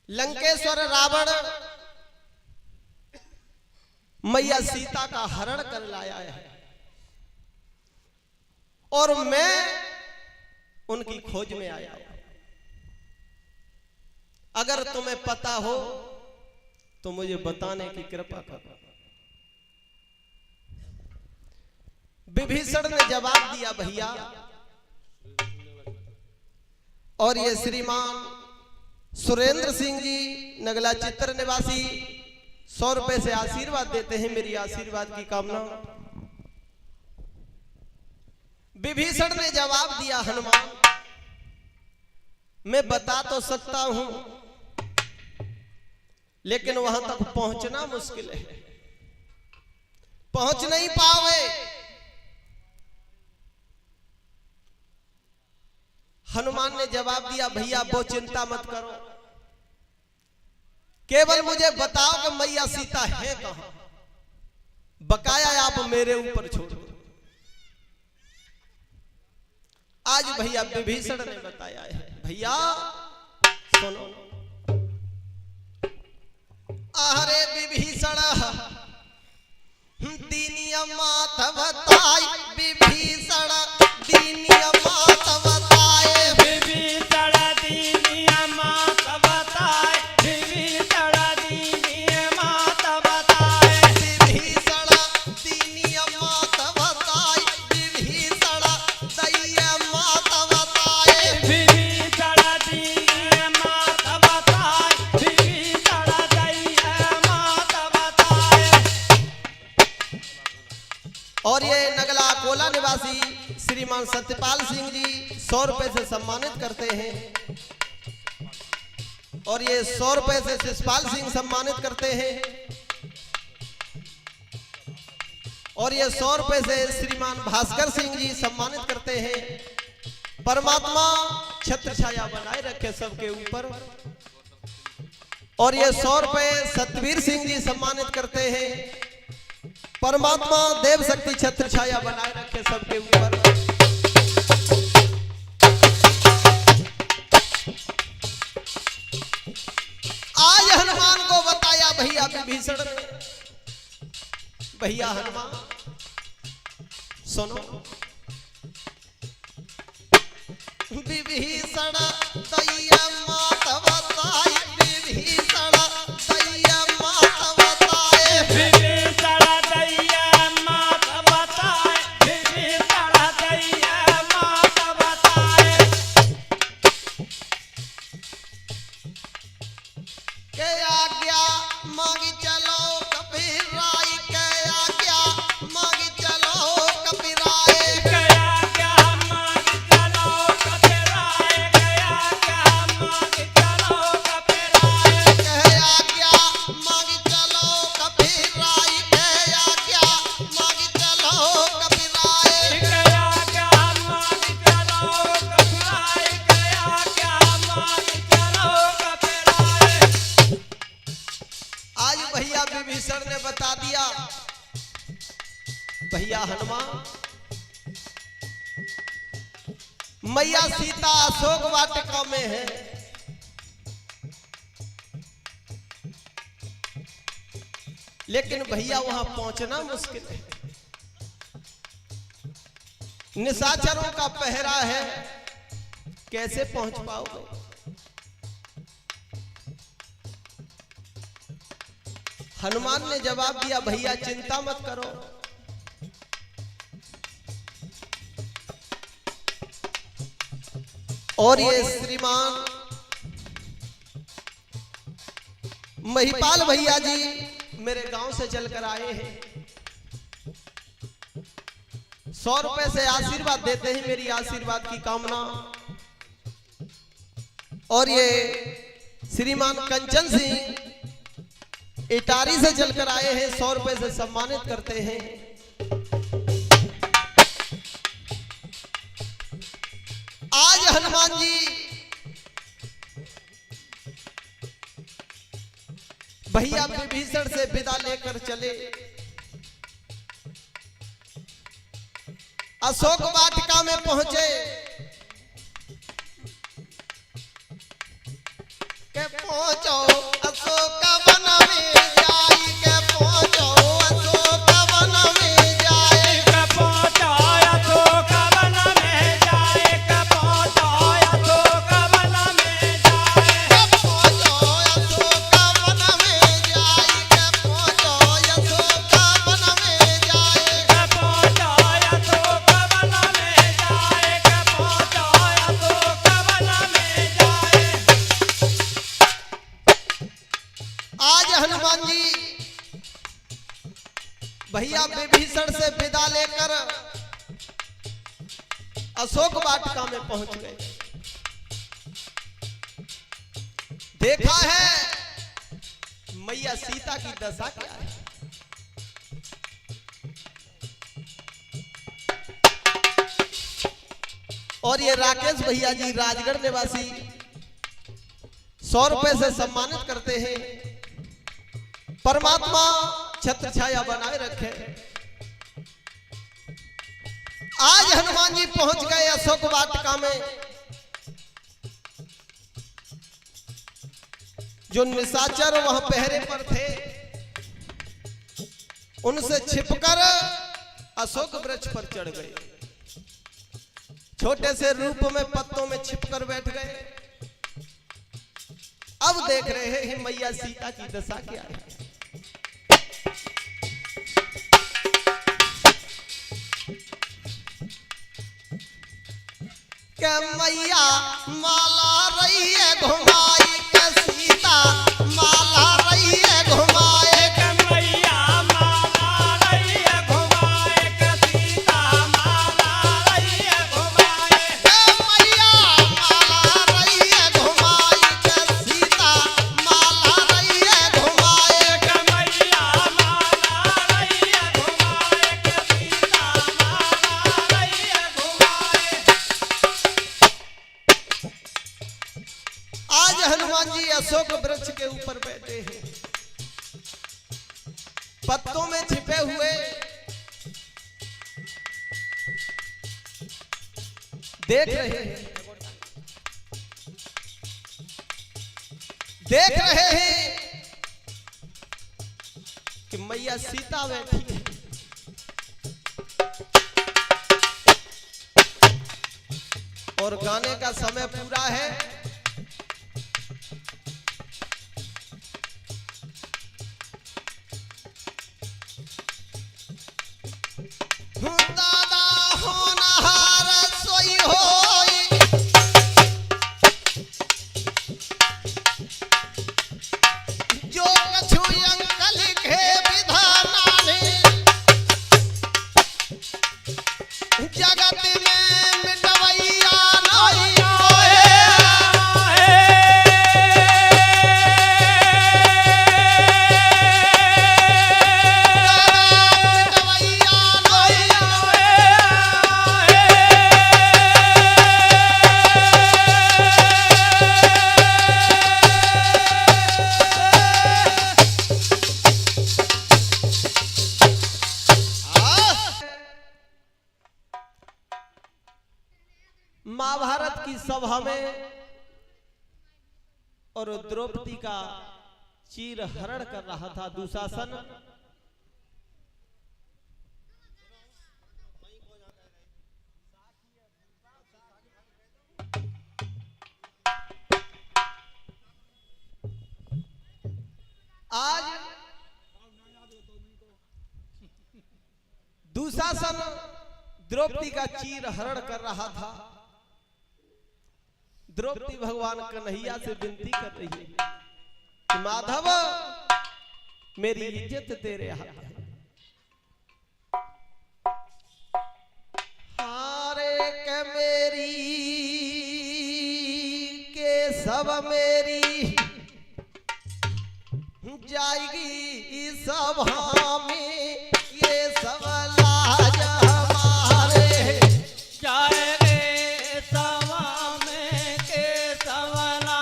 लंकेश्वर रावण मैया सीता का हरण कर लाया है और मैं उनकी खोज में आया हूं। अगर तुम्हें पता हो तो मुझे बताने की कृपा करो। विभीषण ने जवाब दिया, भैया और ये श्रीमान सुरेंद्र सिंह जी नगला चित्र निवासी 100 रुपए से आशीर्वाद देते हैं। मेरी आशीर्वाद की कामना। विभीषण ने जवाब दिया, हनुमान मैं बता तो सकता हूं लेकिन वहां तक पहुंचना मुश्किल है, पहुंच नहीं पाओगे। हनुमान ने जवाब दिया, भैया वो चिंता मत करो, केवल मुझे बताओ कि मैया सीता है कहां, बकाया आप मेरे ऊपर छोड़ दो। आज भैया विभीषण ने बताया है। भैया सुनो, अरे विभीषण दीनिया मात बताई, विभीषण दीनिया मात बताए, विभीषण और ये नगला कोला निवासी श्रीमान सत्यपाल सिंह जी 100 रुपए से सम्मानित करते हैं। और ये 100 रुपए से शिषपाल सिंह सम्मानित करते हैं। और ये 100 रुपए से श्रीमान भास्कर सिंह जी सम्मानित करते हैं। परमात्मा छत्र छाया बनाए रखे सबके ऊपर। और ये 100 रुपए सतवीर सिंह जी सम्मानित करते हैं। परमात्मा देव शक्ति छत्र छाया बनाए रखे सबके ऊपर। आज हनुमान को बताया भैया विभीषण ने, भैया हनुमान सुनो, विभीषण दैया मात बताई, विभीषण दैया मात बताए, विभीषण दैया मात बताए, विभीषण दैया मात बताए। के आज्ञा मांगी चलो कबीर राय, के आज्ञा मांगी चलो कबीर राय, गया क्या मांग चलो कपिराए, गया क्या मांग चलो कपिराए, के आज्ञा मांगी चलो कबीर राय, के आज्ञा मांगी चलो कबीर राय। गया क्या मांग चलो कपिराए, गया क्या मांग चलो कपिराए। आज भैया विभीषण ने बता दिया, भैया हनुमान मैया सीता अशोक वाटिका में है। लेकिन भैया वहां पहुंचना मुश्किल है, निशाचरों का पहरा है, कैसे पहुंच पाओगे? हनुमान ने जवाब दिया, भैया चिंता मत करो, और ये श्रीमान महिपाल भैया जी मेरे गांव से चलकर आए हैं। 100 रुपए से आशीर्वाद देते हैं, मेरी आशीर्वाद की कामना। और ये श्रीमान कंचन सिंह इटारी से चलकर आए हैं, 100 रुपए से सम्मानित करते हैं। आज हनुमान जी भैया विभीषण से विदा लेकर चले, अशोक वाटिका में पहुंचे। के पहुंचो अशोक वन में जाई, के पहुंचो अशोक वन में जाए, पहुंचो अशोक वन में जाए, पहुंचो अशोक वन में जाए, के पहुंचो अशोक वन में जाई, के पहुंचो अशोक वन में जाए। पहुंचो अशोक वन में जाए, पहुंचो अशोक वन में जाए। आज हनुमान जी भैया विभीषण से विदा लेकर अशोक वाटिका में पहुंच गए। देखा है मैया सीता की दशा क्या है। और ये राकेश भैया जी राजगढ़ निवासी 100 रुपए से सम्मानित करते हैं। परमात्मा छत्र छाया बनाए रखे। आज हनुमान जी पहुंच गए अशोक वाटिका में। जो निशाचर वहां पहरे पर थे उनसे छिपकर अशोक वृक्ष पर चढ़ गए। छोटे से रूप में पत्तों में छिपकर बैठ गए। अब देख रहे हैं मैया सीता की दशा क्या है। के मैया माला रही है घुमाई, के सीता माला रही है घुमाए, मैया माला रही है घुमाए, पत्तों में छिपे हुए देख रहे हैं कि मैया सीता बैठी है। और गाने का समय पूरा है। दादा होनहार सोई होई, जो कछु अंक लिखे विधाना ने, जगत में मिटवैया नहीं महाभारत की सभा में और द्रौपदी का चीर हरण कर रहा था दुशासन। आज दुशासन द्रौपदी का चीर हरण कर रहा था। द्रौपदी भगवान कन्हैया से विनती कर रही है कि माधव मेरी इज्जत तेरे हाथ है। हारे के मेरी के सब मेरी जाएगी सभा में, ये सब लाज हमारे जाएगे सभा में के सवला।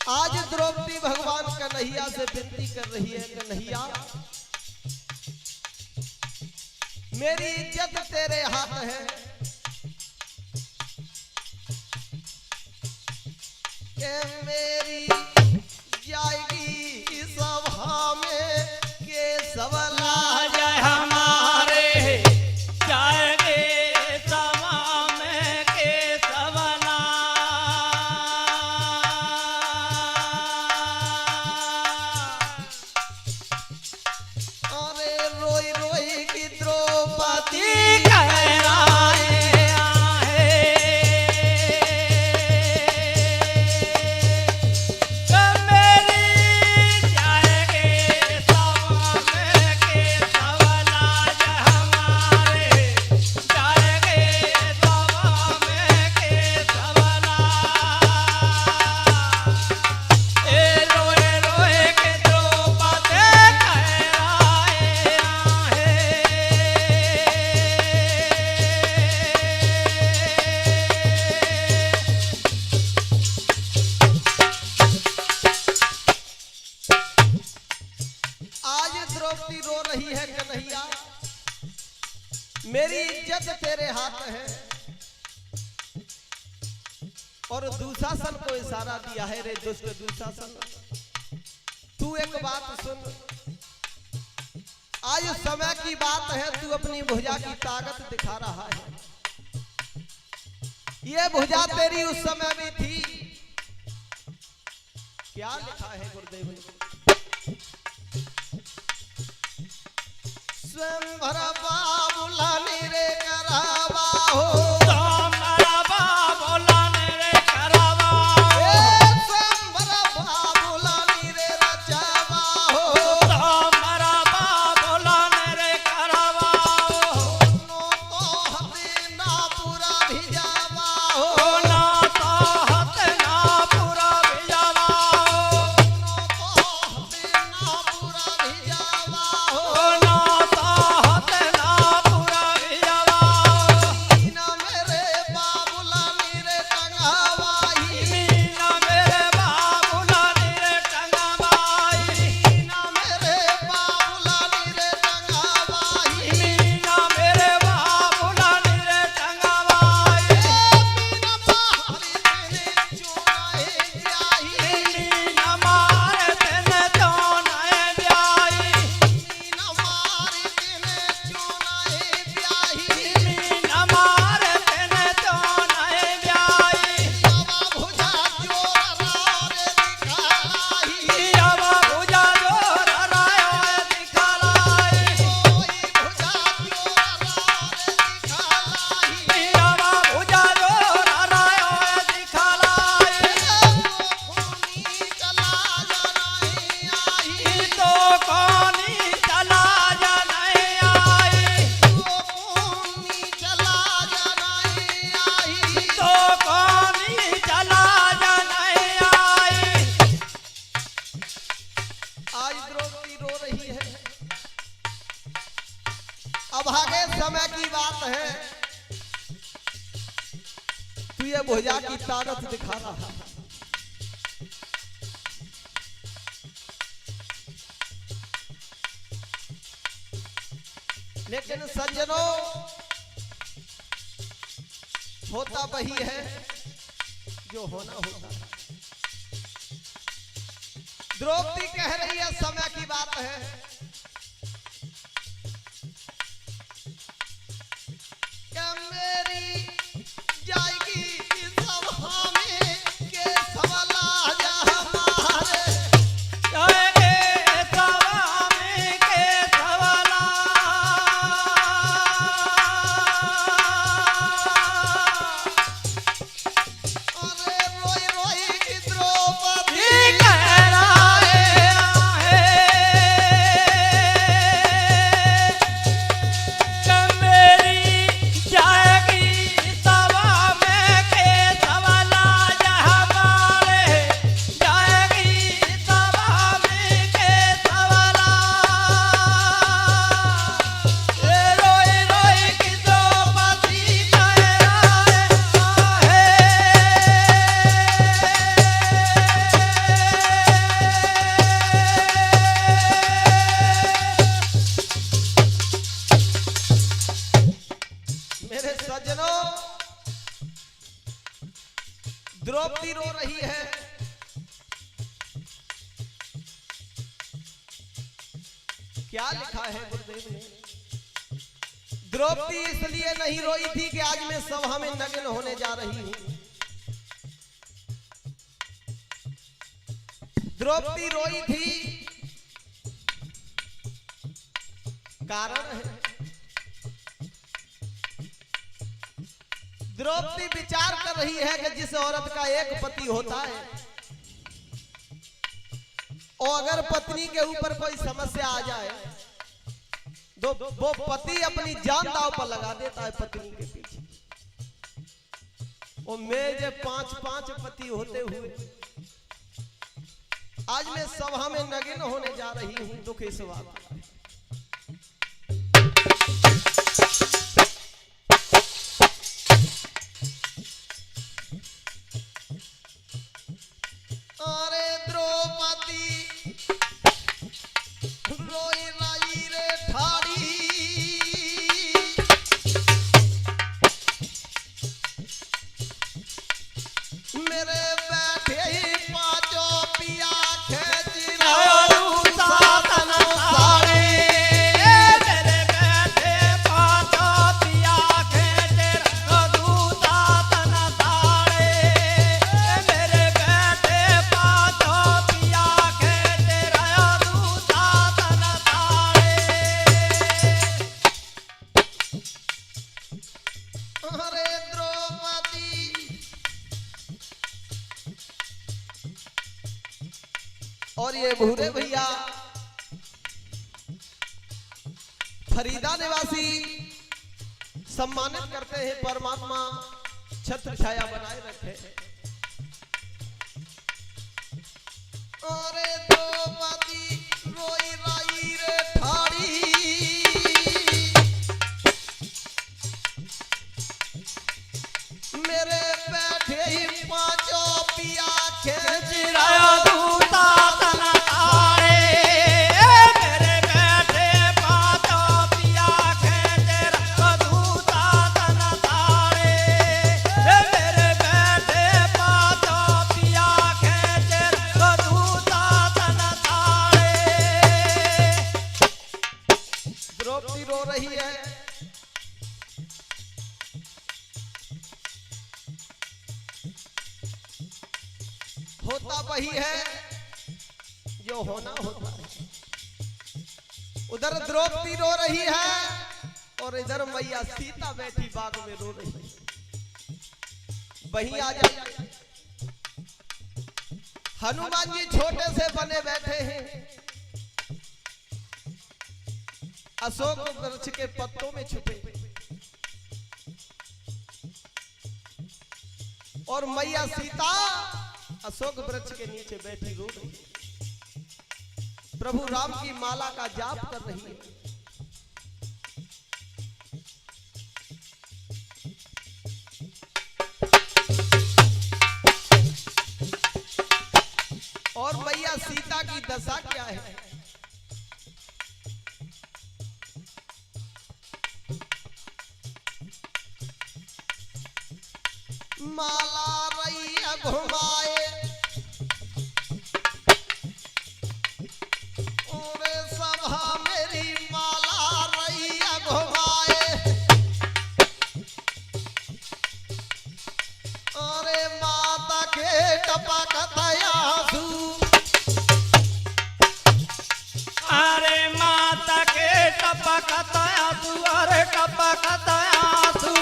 आज द्रौपदी भगवान कन्हैया से विनती कर रही है, कन्हैया मेरी इज्जत तेरे हाथ है। के मेरी जाएगी सभा में के सवला जय हमारे जाएगे सभा में के सवला। अरे रोई रोई की द्रौपदी द्रौपदी रो रही है, कन्हैया मेरी इज्जत तेरे हाथ है। और दुशासन को इशारा दिया है, रे दुष्ट दुशासन तू एक बात सुन। आज समय की बात है, तू अपनी भुजा की ताकत दिखा रहा है। ये भुजा तेरी उस समय भी थी। क्या लिखा है गुरुदेव ने? स्वयंवर बाबुला रे करावा हो, ये भुजा की ताकत दिखा रहा है। लेकिन सज्जनों, होता वही है जो होना होता है। द्रौपदी कह रही है समय की बात है, क्या मेरी जाएगी सभा में के सवाला जा हमारे जाएंगे सभा में के सवाला। अरे रोई रोई की द्रौपदी द्रौपदी रो रही है। क्या लिखा है गुरुदेव ने? द्रौपदी इसलिए नहीं रोई थी कि आज मैं सभा में नग्न होने जा रही हूं। द्रौपदी रोई थी, कारण है द्रौपदी विचार कर रही है कि जिस औरत का एक पति होता है और अगर पत्नी के ऊपर कोई समस्या आ जाए तो वो पति अपनी जान दांव पर लगा देता है पत्नी के पीछे। और मेरे 5 पति होते हुए आज मैं सभा में नग्न होने जा रही हूं। दुख इस बात का। अरे द्रौपदी रोई राई रे ठाड़ी, मेरे बैठे ही पांचों पिया खेच और ये भूरे भैया फरीदा निवासी सम्मानित करते हैं। परमात्मा छत्र छाया बनाए रखे। अरे द्रौपदी रोई राई रे ठाड़ी, मेरे बैठे ही पांचों पिया खेच रहा दूता तना तारे, मेरे बैठे पांचों पिया खेच रहा दूता तना तारे, मेरे बैठे पांचों पिया खेच रहा दूता तना तारे। द्रौपदी रो रही है। होता वही है जो होना होता है। उधर द्रौपदी रो रही है और इधर मैया सीता बैठी बाग में रो रही है। वहीं आ जाए हनुमान जी छोटे से बने बैठे हैं, अशोक वृक्ष के पत्तों में छुपे, और मैया सीता अशोक वृक्ष के नीचे बैठी रो रही है। प्रभु राम की माला का जाप कर रही है। सीता की दशा क्या है। माला रैया घुमाए ओरे सभा मेरी माला रैया घुमाए अरे माता के टपक आंसू अरे माता के टपकत आंसू अरे टपकत आंसू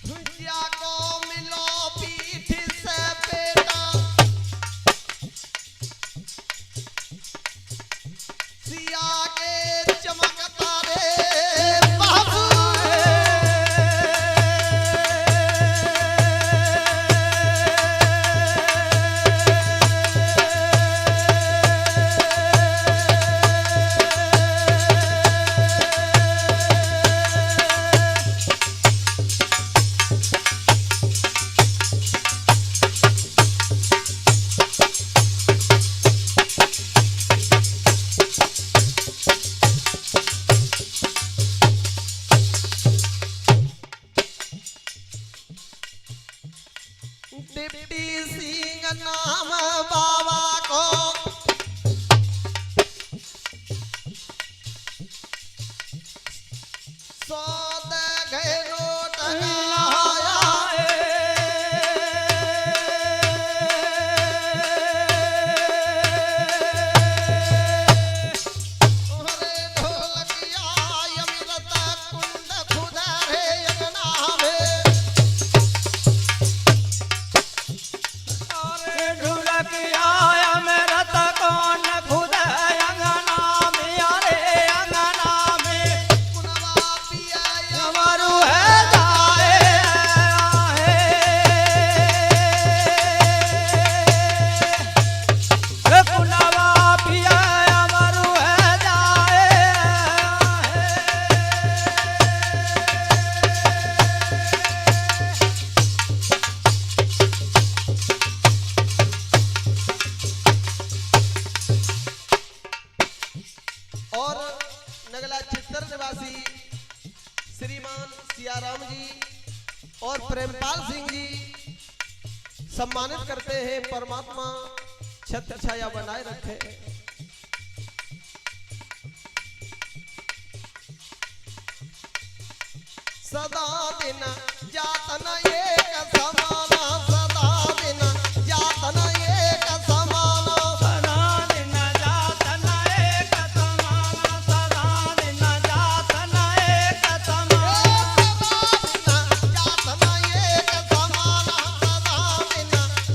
भुजिया को मिलो पीठ से बेटा सिया के चमकता रे बाबू डिप्टी सिंह नाम बाबा को सौद गए नोट लगाया ओरे ढोलकिया अमृत कुंड खुदारे अंगना में अरे ढोलकिया अमृत कौन खुद अंगना में अरे अंगना में कुनवा पिया अमरु है जाए हे कुनवा पिया अमरु है जाए और नगला चित्तर निवासी श्रीमान सियाराम जी और प्रेमपाल सिंह जी सम्मानित करते हैं। परमात्मा छत्र छाया बनाए रखे। सदा दिन जातन एक समाना सदा दिन जातन एक समाना सदा दिन जातन एक समाना सदा दिन जातन एक समाना जातन एक समाना सदा दिन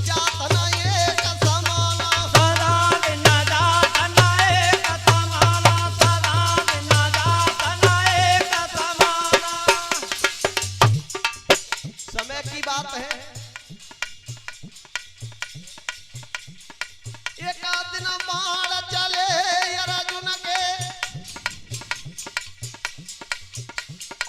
जातन एक समाना सदा दिन जातन एक समाना सदा दिन जातन एक समाना समय की बात है। एक दिन बाण चले अर्जुन के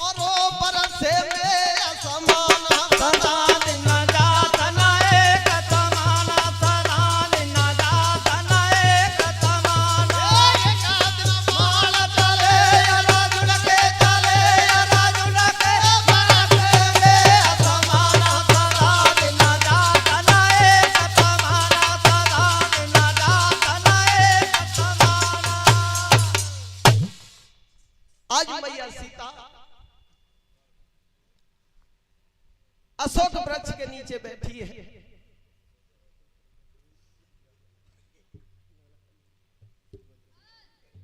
और वो बरसे में असमान सदा दिन जातन एक समाना सदा दिन जातन एक समाना एक दिन बाण चले अर्जुन के चले अर्जुन के बरसे में असमान सदा दिन जातन एक समाना सदा दिन जातन एक समाना आज मैया सीता अशोक वृक्ष के नीचे बैठी है।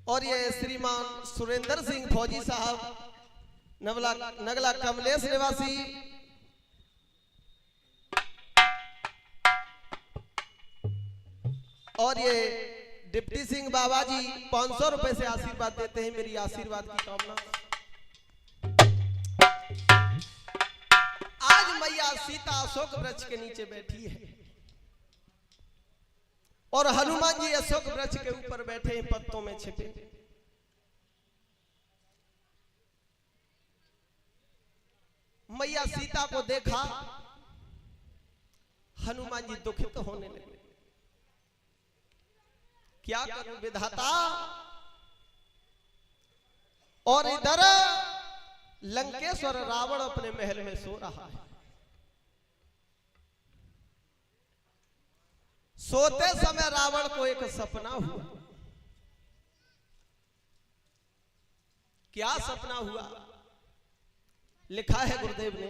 और ये श्रीमान सुरेंद्र सिंह फौजी साहब नगला कमलेश निवासी और ये डिप्टी सिंह बाबा जी 500 रुपए से आशीर्वाद देते हैं। मेरी आशीर्वाद की कामना। आज मैया सीता अशोक वृक्ष के नीचे बैठी है और हनुमान जी अशोक वृक्ष के ऊपर बैठे हैं, पत्तों में छिपे। मैया सीता को देखा, हनुमान जी दुखित होने लगे। क्या करूं विधाता। और इधर लंकेश्वर रावण अपने महल में सो रहा है। सोते समय रावण को एक सपना हुआ। क्या सपना हुआ लिखा है गुरुदेव ने।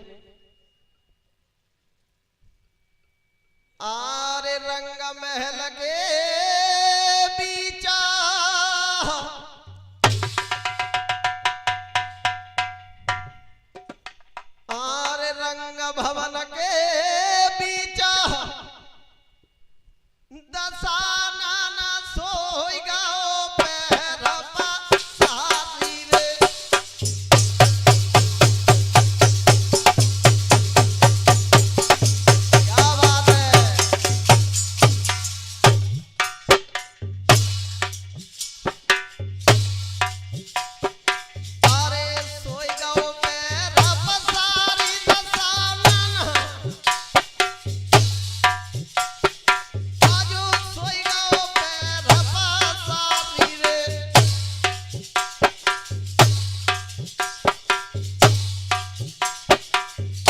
आरे रंग महल के बीचा आरे रंग भवन के बीचा दसाना सोई गाओ पैर सारी रे। क्या बात है। अरे सोई गाओ पैर सारी दसाना आजो सोई गाओ पैर सारी रे।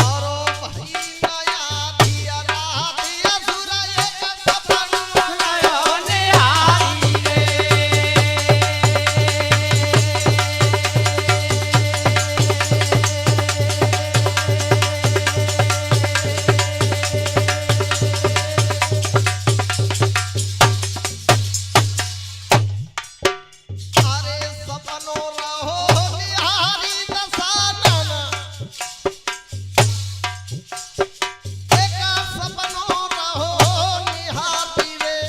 औरो भाई नया दिया रात असुरा एक सपना नयो निहारी अरे सपनो रहो निहारी दसानन एक सपनो रहो निहारी रे।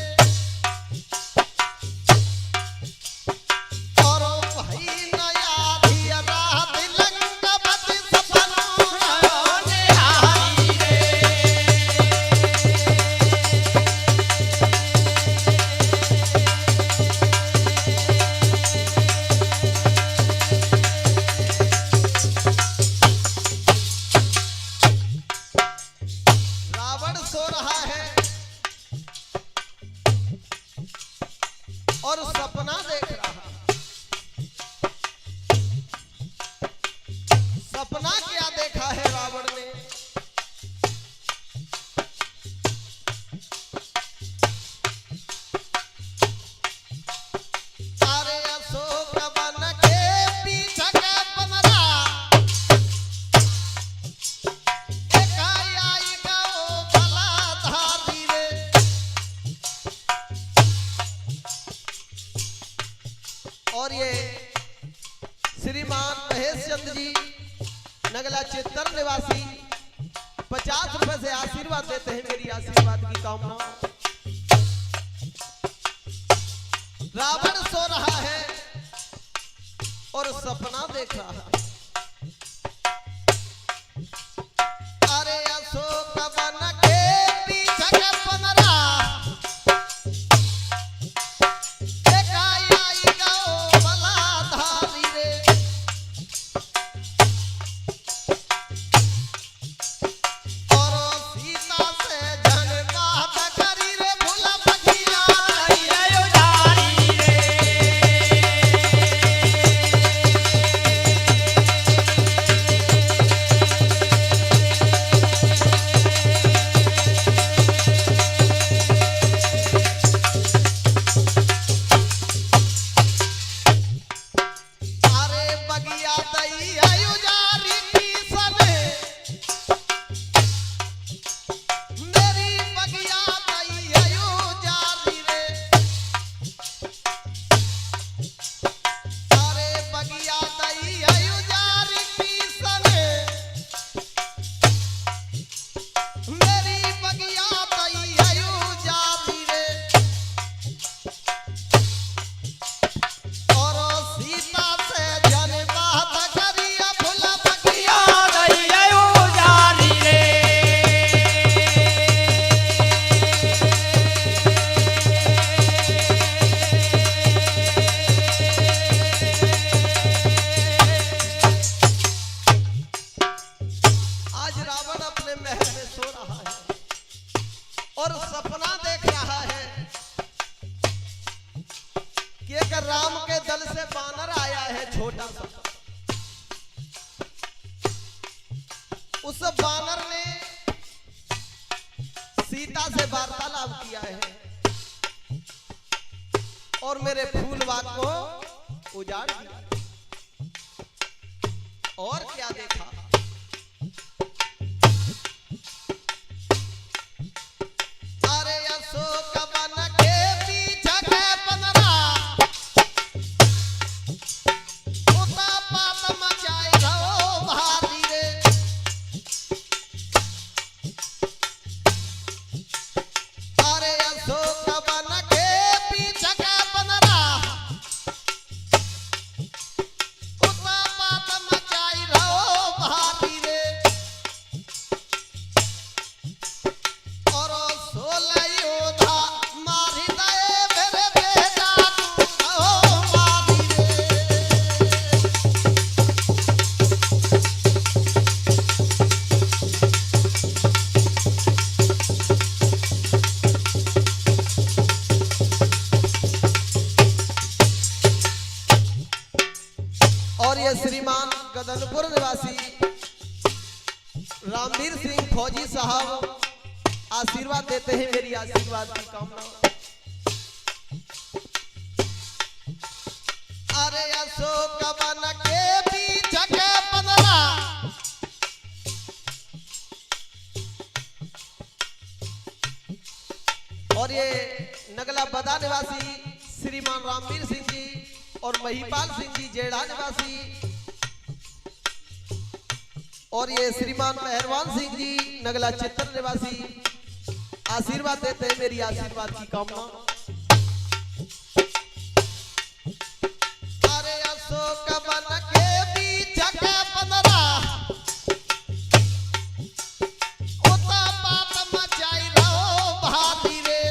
और भाई नया दिया रात लंकापति सपनो नयो निहारी रावण सो रहा है और सपना देख रहा है। सपना क्या देखा है रावण ने। अरे अशोक वन के पीछे के पनरा एक आई गाओ भला धारी रे। और ये श्रीमान महेश चंद्र जी नगला चित्तर निवासी 50 रुपए से आशीर्वाद देते हैं। मेरी आशीर्वाद की कामना। रावण सो रहा है और सपना देख रहा है। अरे अशोक वन के पीछे के पनरा एक आई गाओ भला धारी रे। और सीता से जन बात करी रे भूला पखिया नयो उजारी रे। उस बानर ने सीता से वार्तालाप किया है और मेरे फूल बाग को उजाड़ दिया। और क्या देखा, अरे अशोक वन के पीछे के बनरा उता पात मचाए रहो भारी रे। अरे अशोक वन के पीछे के बनरा उता पात मचाए रहो भारी रे। और 16 योद्धा मारी दे मेरे बेटा तू रहो मारी रे। और ये श्रीमान गदनपुर निवासी रामवीर सिंह फौजी साहब आशीर्वाद देते हैं, मेरी आशीर्वाद की कामना। अरे अशोक वन के पीछे के बनरा और ये नगला बदा निवासी श्रीमान रामवीर सिंह जी और महिपाल सिंह जी जेड़ा निवासी और ये श्रीमान मेहरबान सिंह जी नगला चित्तर निवासी आशीर्वाद देते हैं, मेरी आशीर्वाद की कामना। अरे अशोक वन के पीछे के बनरा उता पात मचाई रहो भारी रे।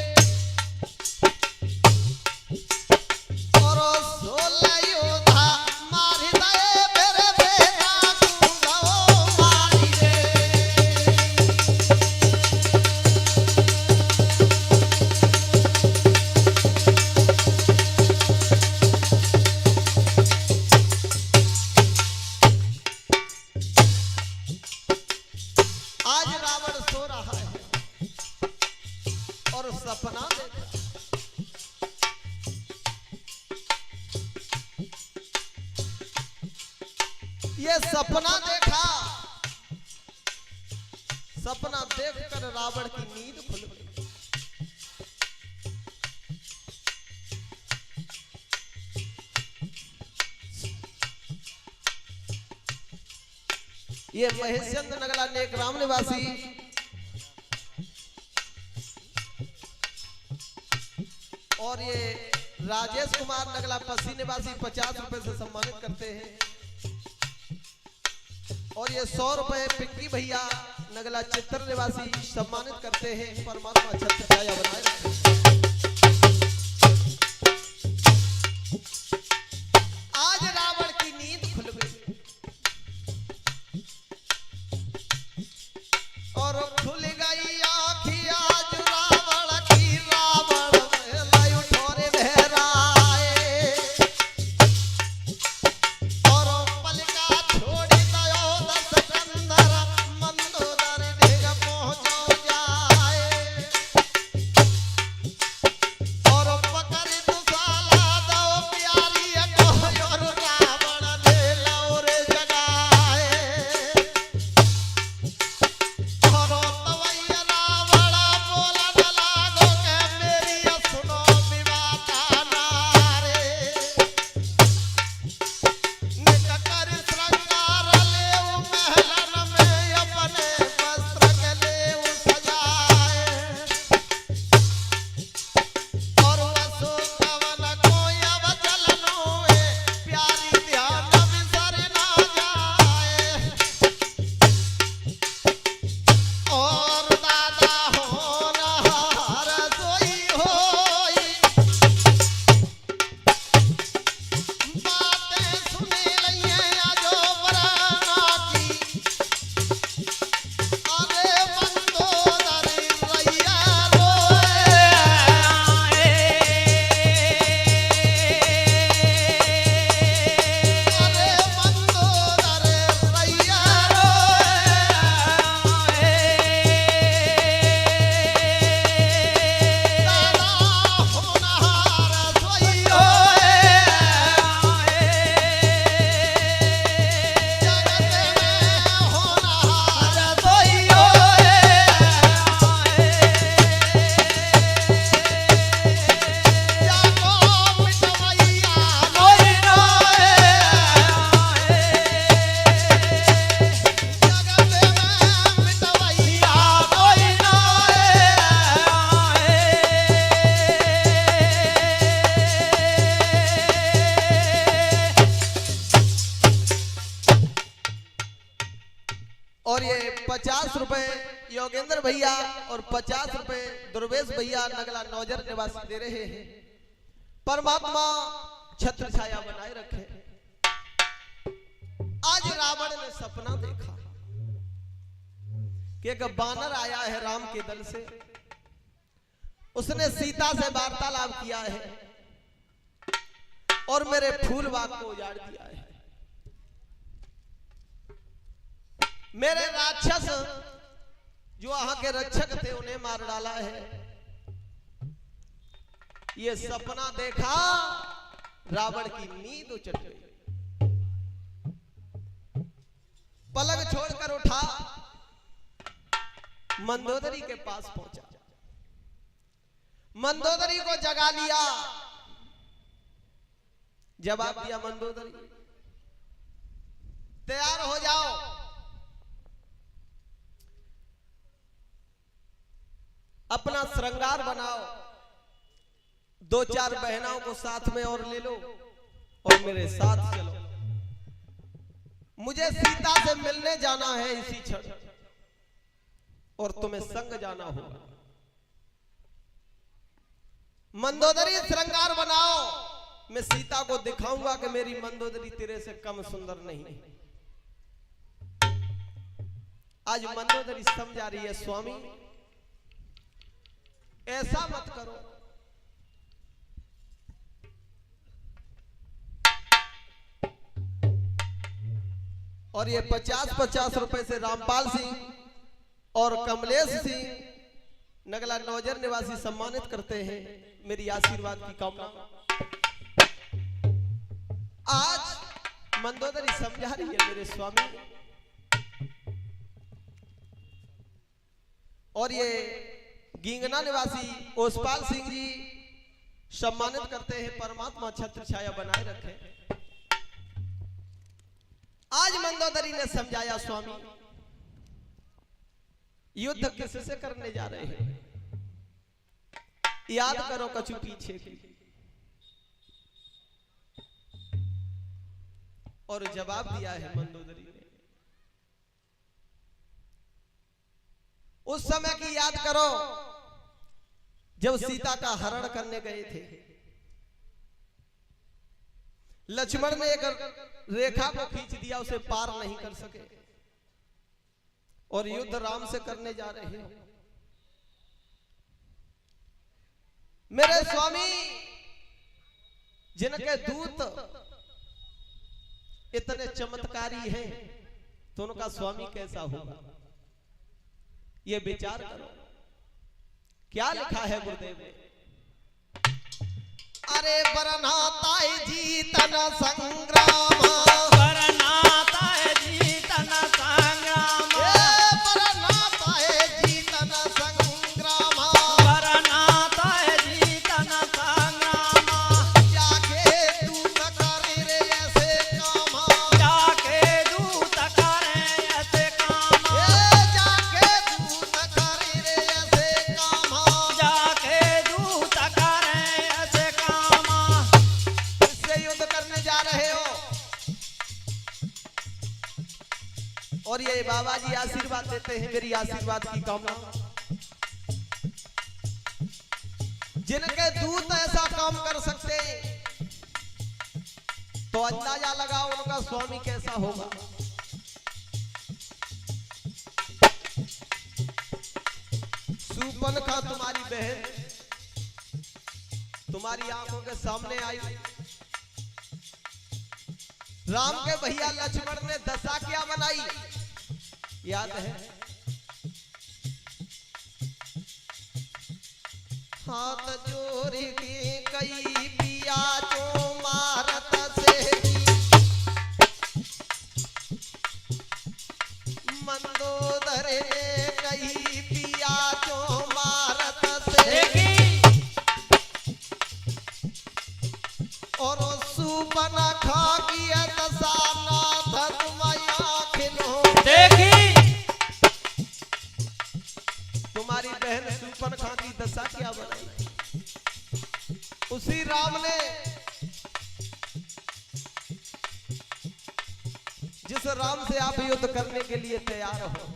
और 16 योद्धा मारी दे मेरे बेटा तू रहो मारी रे। आज रावण सो रहा है और सपना देखा। ये सपना देखा, सपना देखकर रावण की नींद खुल गई। ये महेशचंद्र नगला नेक राम निवासी और ये राजेश कुमार नगला पसी निवासी 50 रुपए से सम्मानित करते हैं। और ये 100 रुपए पिंकी भैया नगला चित्तर निवासी सम्मानित करते हैं। परमात्मा अच्छा छाया बनाए रखे। आज रावण की नींद खुल गई और खुल गई आँखी आज रावण की। रावण लाई उठो रे बहराए और पलका छोड़ी दयो दस कंदर मंदोदर ढेग पहुँचो जाए। और ये 50 रुपए योगेंद्र भैया और 50 रुपए दुर्वेश भैया नगला नौजर निवासी दे रहे हैं। परमात्मा छत्र छाया बनाए रखे। आज रावण ने सपना देखा कि एक बानर आया है राम के दल से, उसने सीता से वार्तालाप किया है और मेरे फूल बाग को उजाड़ दिया है। मेरे राक्षस जो वहां के रक्षक थे उन्हें मार डाला है। ये सपना देखा, रावण की नींद उचट गई। पलक छोड़कर उठा, मंदोदरी के पास पहुंचा, मंदोदरी को जगा लिया। जवाब दिया मंदोदरी, तैयार हो जाओ, अपना श्रृंगार बनाओ, 2-4 बहनों को साथ में और ले लो और मेरे साथ चलो। मुझे सीता से मिलने जाना है इसी क्षण और तुम्हें संग जाना होगा। मंदोदरी श्रृंगार बनाओ, मैं सीता को दिखाऊंगा कि मेरी मंदोदरी तेरे से कम सुंदर नहीं। आज मंदोदरी समझा रही है, स्वामी ऐसा मत करो। और ये 50-50 रुपए से रामपाल सिंह और कमलेश सिंह नगला नौजर निवासी सम्मानित करते हैं। मेरी आशीर्वाद की कामना। आज मंदोदरी समझा रही है मेरे स्वामी। और ये गींगना निवासी ओसपाल सिंह जी सम्मानित करते हैं। परमात्मा छत्र छाया बनाए रखे। आज मंदोदरी ने समझाया, स्वामी युद्ध किससे करने जा रहे हैं? याद करो कछु पीछे की। और जवाब दिया है मंदोदरी ने, उस समय की याद करो जब सीता का हरण करने गए थे। लक्ष्मण ने एक रेखा को खींच दिया, उसे पार नहीं कर सके और युद्ध राम से करने जा रहे हो। मेरे स्वामी जिनके दूत इतने चमत्कारी हैं तो उनका स्वामी कैसा होगा? ये विचार करो। क्या लिखा है गुरुदेव ने? अरे बरनाता है जीतन संग्राम, बरनाता है जीतन संग्राम, बरनाता है जीतन संग्राम, बरनाता है जीतन संग्राम। जाके दूत करे रे ऐसे काम, जाके दूत करे ऐसे काम, जाके दूत करे रे ऐसे काम, जाके दूत करे ऐसे काम। इससे युद्ध करने जा रहे हो। और ये बाबा जी आशीर्वाद देते हैं, मेरी आशीर्वाद की कामना। जिनके दूत ऐसा काम कर सकते तो अंदाजा लगाओ उनका स्वामी कैसा होगा। सूर्पनखा तुम्हारी बहन तुम्हारी आंखों के सामने आई। राम के भैया लक्ष्मण ने दशा क्या बनाई याद है? हाथ जोड़ के कई पिया जो मारत से मंदोदर ने कई पिया जो मारत से और सूर्पनखा की दशा नाथ तुम्हारी खिलो देखी तुम्हारी बहन सूर्पनखा की दशा क्या बनाई? उसी राम ने जिस राम से आप युद्ध करने के लिए तैयार हो।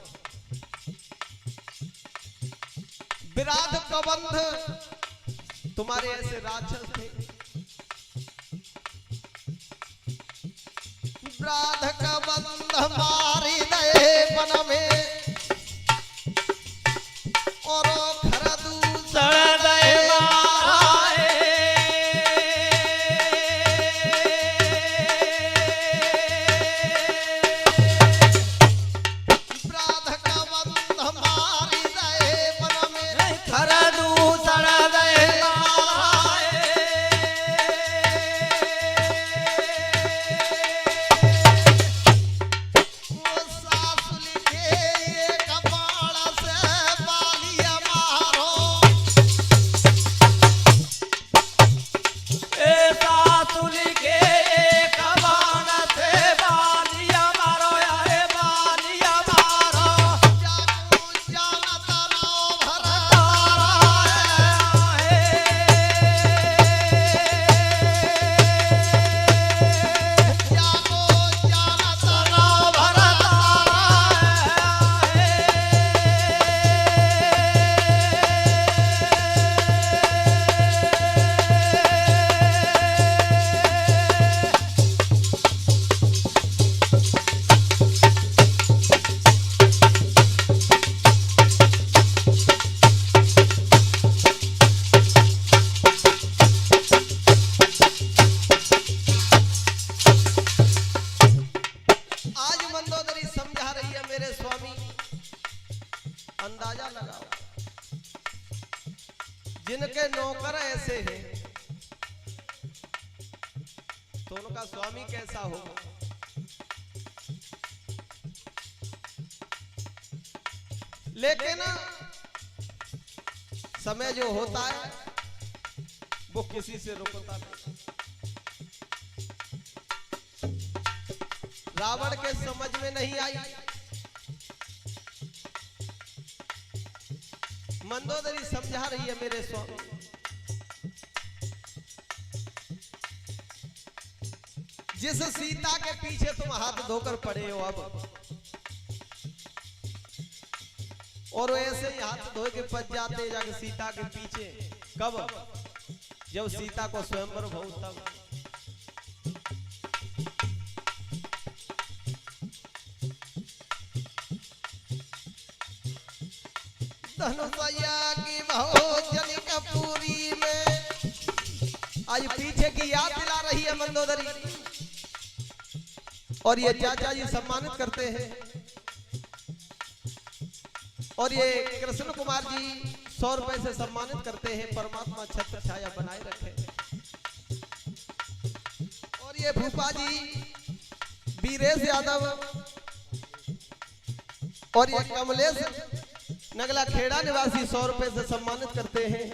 विराध कबंध तुम्हारे ऐसे राक्षस थे। विराध कबंध मारी गए वन में और खरदूषण गए मारे। विराध कबंध मारी गए वन में खरदूषण गए वो सासुल के एक बाण से बालिया मारो। ए सासुल के एक बाण से बालिया मारो, ए बालिया मारो। जागो जानत नो भरतारा। जागो जानत नो आज मंदोदरी समझा रही है मेरे स्वामी। अंदाजा लगाओ, जिनके नौकर ऐसे हैं तो उनका स्वामी कैसा होगा। लेकिन समय जो होता है वो किसी से रुकता नहीं। रावण के समझ में नहीं आई। मंदोदरी समझा रही है मेरे स्वामी। जिस सीता के पीछे तुम हाथ धोकर पड़े हो अब, और ऐसे ही हाथ धो के पच जाते जाके सीता के पीछे कब, जब सीता को स्वयंवर भाऊ तब। धनुषया की भोजन कपूरी में आज पीछे की याद दिला रही है मंदोदरी। और ये चाचा जी सम्मानित करते हैं। और ये कृष्ण कुमार जी 100 रुपए से सम्मानित करते हैं। परमात्मा छत्र छाया बनाए रखे। और ये भूपा जी वीरेश यादव और ये कमलेश नगला खेड़ा निवासी 100 रुपए से सम्मानित करते हैं।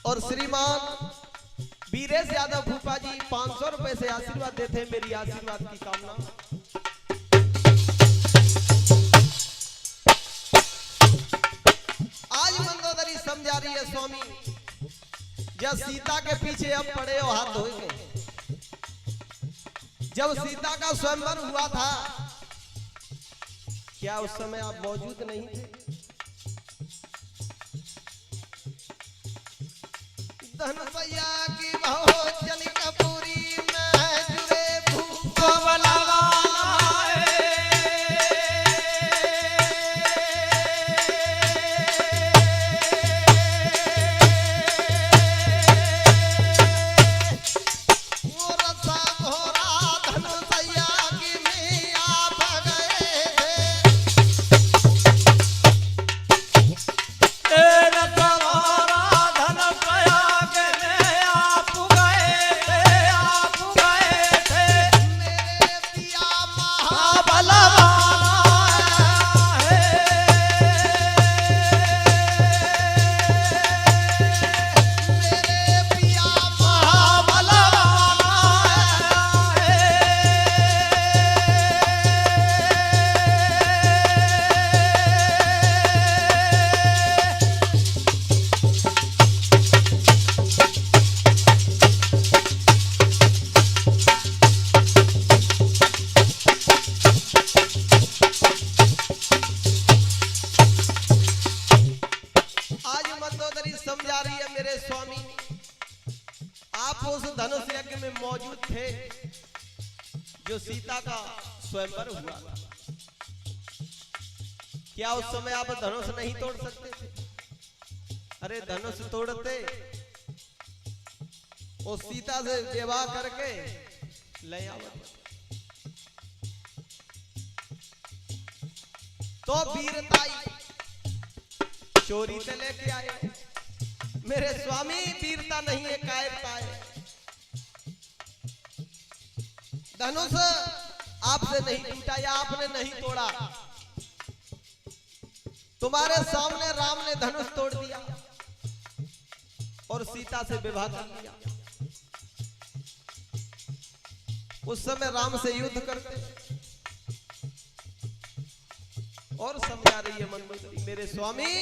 और श्रीमान वीरेश यादव भूपा जी 500 रुपए से आशीर्वाद देते हैं। मेरी आशीर्वाद की कामना। आज मंदोदरी समझा रही है स्वामी, जब सीता के पीछे अब पड़े हो हाथ धोएंगे। जब सीता का स्वयंवर हुआ था, क्या उस समय आप मौजूद नहीं थे? धनुषया की भोजन कपूरी में जुड़े भूप बलवाना वो रसा घोरा धनुषया की में आप गए थे। तेरा सवारा धन प्रयाग में आप गए थे, आप गए थे। मेरे स्वयंवर हुआ। क्या उस समय आप धनुष नहीं तोड़ सकते थे? अरे धनुष तोड़ते, वो सीता से विवाह करके ले आवत। तो वीरताई चोरी से लेके आए। मेरे स्वामी वीरता नहीं है, कायरता है। धनुष आपसे नहीं टूटा या आपने नहीं तोड़ा, तुम्हारे सामने राम ने धनुष तोड़ दिया और सीता से विवाह कर लिया। उस समय राम से युद्ध करते और समझा रही है मंदोदरी, मेरे स्वामी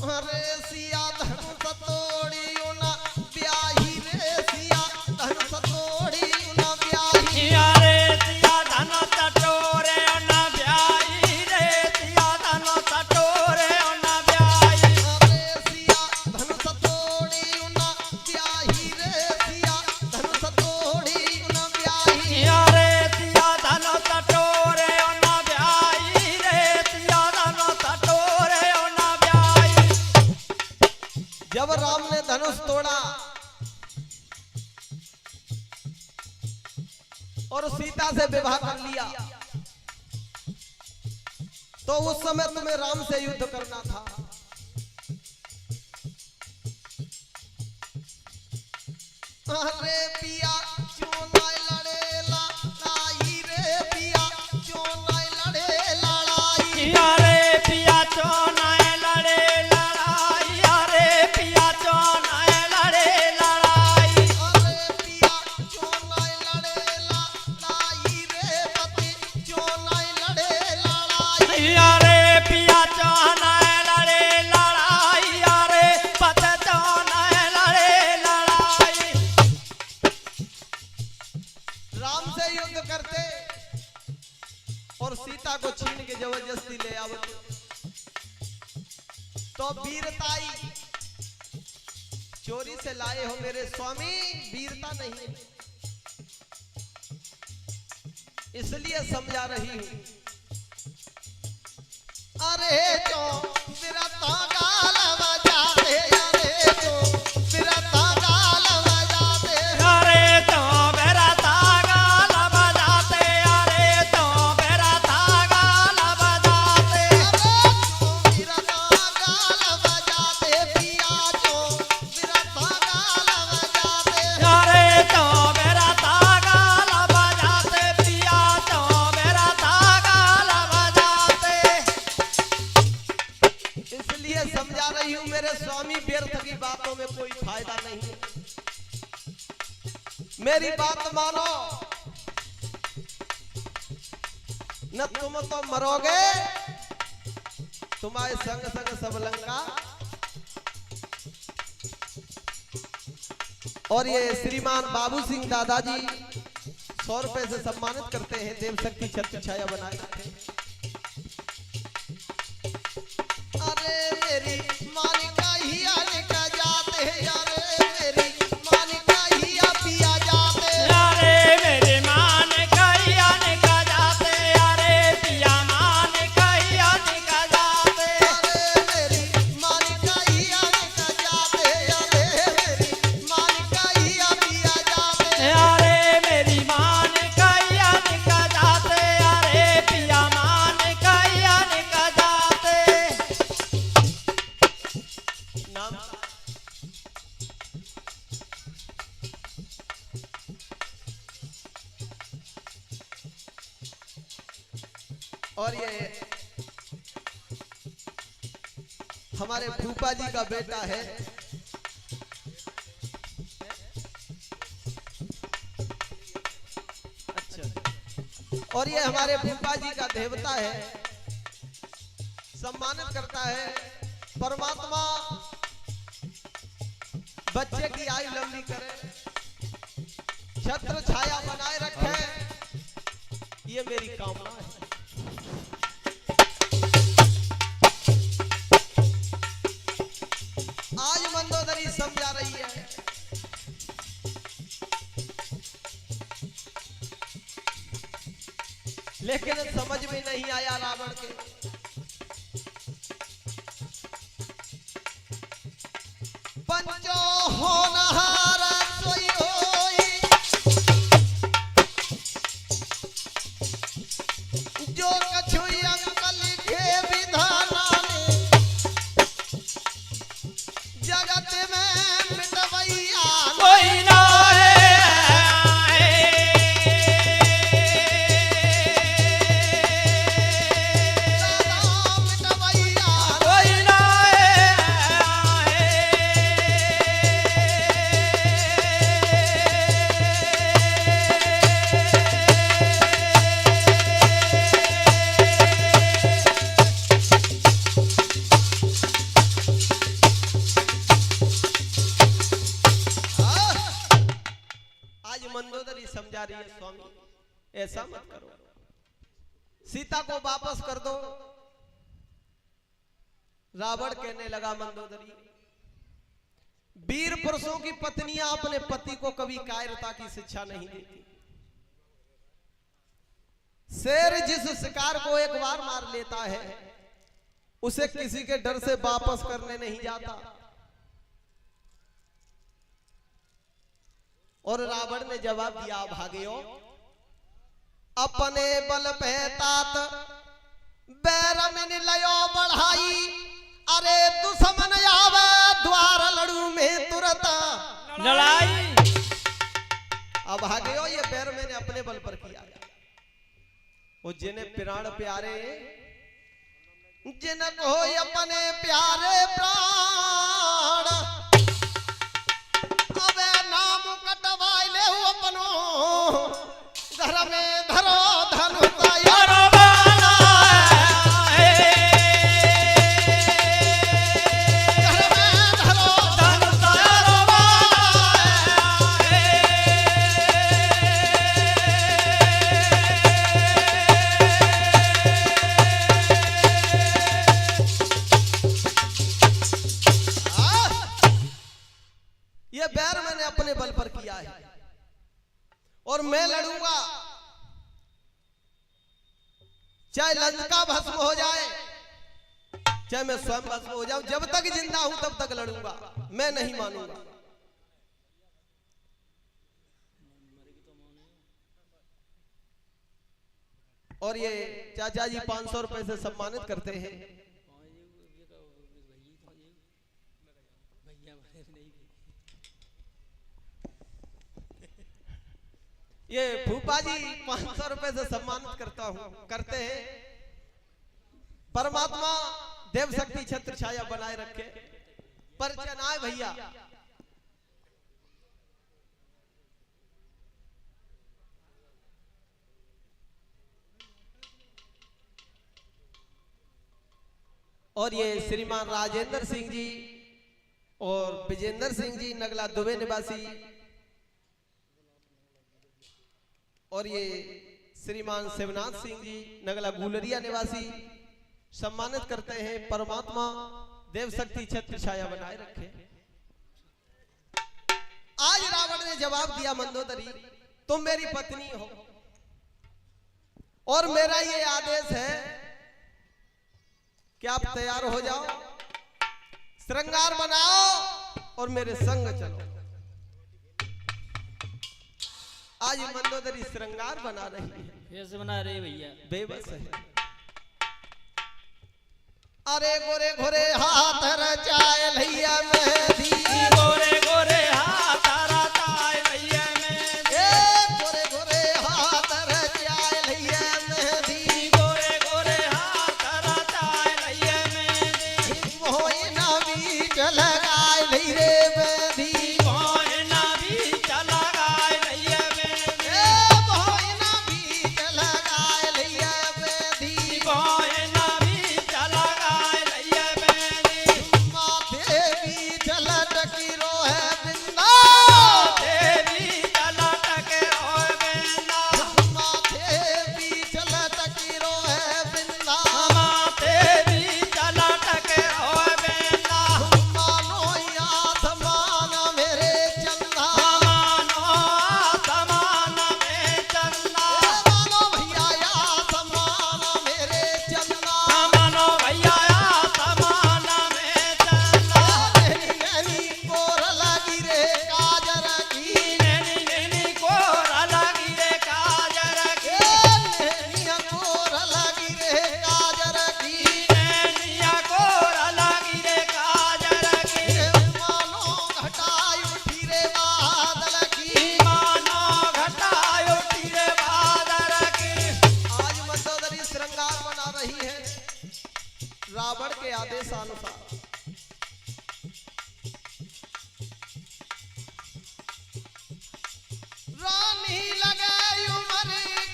अरे सिया धनुष तोड़ी ना ब्याही रे, सिया धनुष तोड़ी ना ब्याही। अरे सिया धनुष तोड़े ना ब्याही रे, सिया धनुष तोड़े ना ब्याही। अरे सिया धनुष तोड़ी ना ब्याही रे, सिया धनुष तोड़ी ना ब्याही। अरे सिया धनुष तोड़े ना ब्याही रे, सिया धनुष तोड़े ना ब्याही। जब राम ने धनुष तोड़ा और सीता से विवाह कर लिया, तो उस समय तुम्हें राम से युद्ध करना था। अरे पिया क्यों ना लड़े लड़ाई रे, पिया क्यों ना लड़े लड़ाई। अरे पिया चोनाए लड़े लड़ाई, अरे पिया चोनाए लड़े लड़ाई। अरे पिया क्यों ना लड़े लड़ाई रे, पति क्यों ना लड़े लड़ाई। अरे पिया चोनाए लड़े लड़ाई, अरे पत चोनाए लड़े लड़ाई। राम से युद्ध करते और सीता को छीन के जबरदस्ती ले आवते, तो वीरताई चोरी से लाए हो मेरे स्वामी, वीरता नहीं है, इसलिए समझा रही हूं। अरे जो वीरता गाल बजाते, अरे जो वीरता गाल बजाते। अरे तो मेरा तागाल बजाते, अरे तो मेरा तागाल बजाते। अरे तो मेरा तागाल बजाते, पिया तो मेरा तागाल बजाते। इसलिए समझा रही हूं मेरे स्वामी, व्यर्थ की बातों में कोई फायदा नहीं है। मेरी बात मानो, न तुम तो मरोगे, तुम्हारे संग संग सब लंका। और ये श्रीमान बाबू सिंह दादाजी 100 रुपए से सम्मानित करते हैं, देव शक्ति छत्र छाया बनाए रखे। अरे मेरी मालिका ही आने का जाते हैं, अरे मेरी मालिका ही पिया जाते हैं। अरे मेरे मान कहिया निका जाते, अरे पिया मान कहिया निका जाते। अरे मेरी मालिका ही आने का जाते हैं, अरे मेरी मालिका ही पिया जाते हैं। अरे मेरी मान कहिया निका जाते, अरे पिया मान कहिया निका जाते। नाम और ये हमारे फूफा जी का बेटा है। अच्छा, और ये हमारे फूफा जी का देवता है, सम्मानित करता है। परमात्मा बच्चे की आयु लंबी करे, छत्र छाया बनाए रखे, ये मेरी कामना है। आज मंदोदरी समझा रही है लेकिन समझ में नहीं आया रावण के। पंचो होनहार सोई होई, जो कछु अंक लिखे विधाना ने, जगत में मिटवैया कोई ना मिटवैया कोई ना आज मंदोदरी समझा रही है, स्वामी ऐसा मत करो, सीता को वापस कर दो। रावण कहने लगा मंदोदरी, वीर पुरुषों की पत्नियां अपने पति को कभी कायरता की शिक्षा नहीं देती। शेर जिस शिकार को एक बार मार लेता है उसे किसी के डर से वापस करने नहीं जाता। और रावण ने जवाब दिया, भाग्यो अपने बल पे तात बैर में लयो बढ़ाई, अरे दुश्मन आवे द्वार लड़ू में तुरंत लड़ाई। अब भाग्यो ये बैर मैंने अपने बल पर किया, वो जिन्हें प्राण प्यारे, जिनको अपने प्यारे प्राण, अबे नाम कटवाई ले अपनो, घर में धरो धनुष यारो बाला घर में धरो धनुष यारो ये बैर मैंने अपने बल पर किया है और मैं लड़ूंगा, चाहे लंका भस्म हो जाए, चाहे मैं स्वयं भस्म हो जाऊं, जब तक जिंदा हूं तब तक लड़ूंगा, मैं नहीं मानूंगा। और ये चाचा जी 500 रुपए से सम्मानित करते हैं। ये फूफा जी 500 रुपए से सम्मानित करते हैं। परमात्मा देव शक्ति छत्र छाया बनाए रखे। परिचय आए भैया। और ये श्रीमान राजेंद्र सिंह जी और विजेंद्र सिंह जी नगला दुबे निवासी, और ये श्रीमान शिवनाथ सिंह जी नगला गुलरिया निवासी सम्मानित करते हैं। परमात्मा देव शक्ति छत्र छाया बनाए रखे। आज रावण ने जवाब दिया, मंदोदरी तुम मेरी पत्नी हो और मेरा ये आदेश है कि आप तैयार हो जाओ, श्रृंगार बनाओ और मेरे संग चलो। आज मंदोदरी श्रृंगार बना रही है। कैसे बना रहे भैया? बेबस है। अरे गोरे गोरे हाथ रचाए भैया मेहंदी, गोरे गोरे हाथ रचाए भैया मेहंदी, गोरे गोरे हाथ रचाए भैया मेहंदी, गोरे गोरे हाथ रचाए भैया मेहंदी, मोइना बीच लगाए भैरे मेहंदी, मोइना बीच लगाए भैया मेहंदी, मोइना बीच लगाए भैया मेहंदी, मोइना बीच लगाए भैया मेहंदी, माथे बीच लटकी रो आदेशानुसार रानी लगे उमर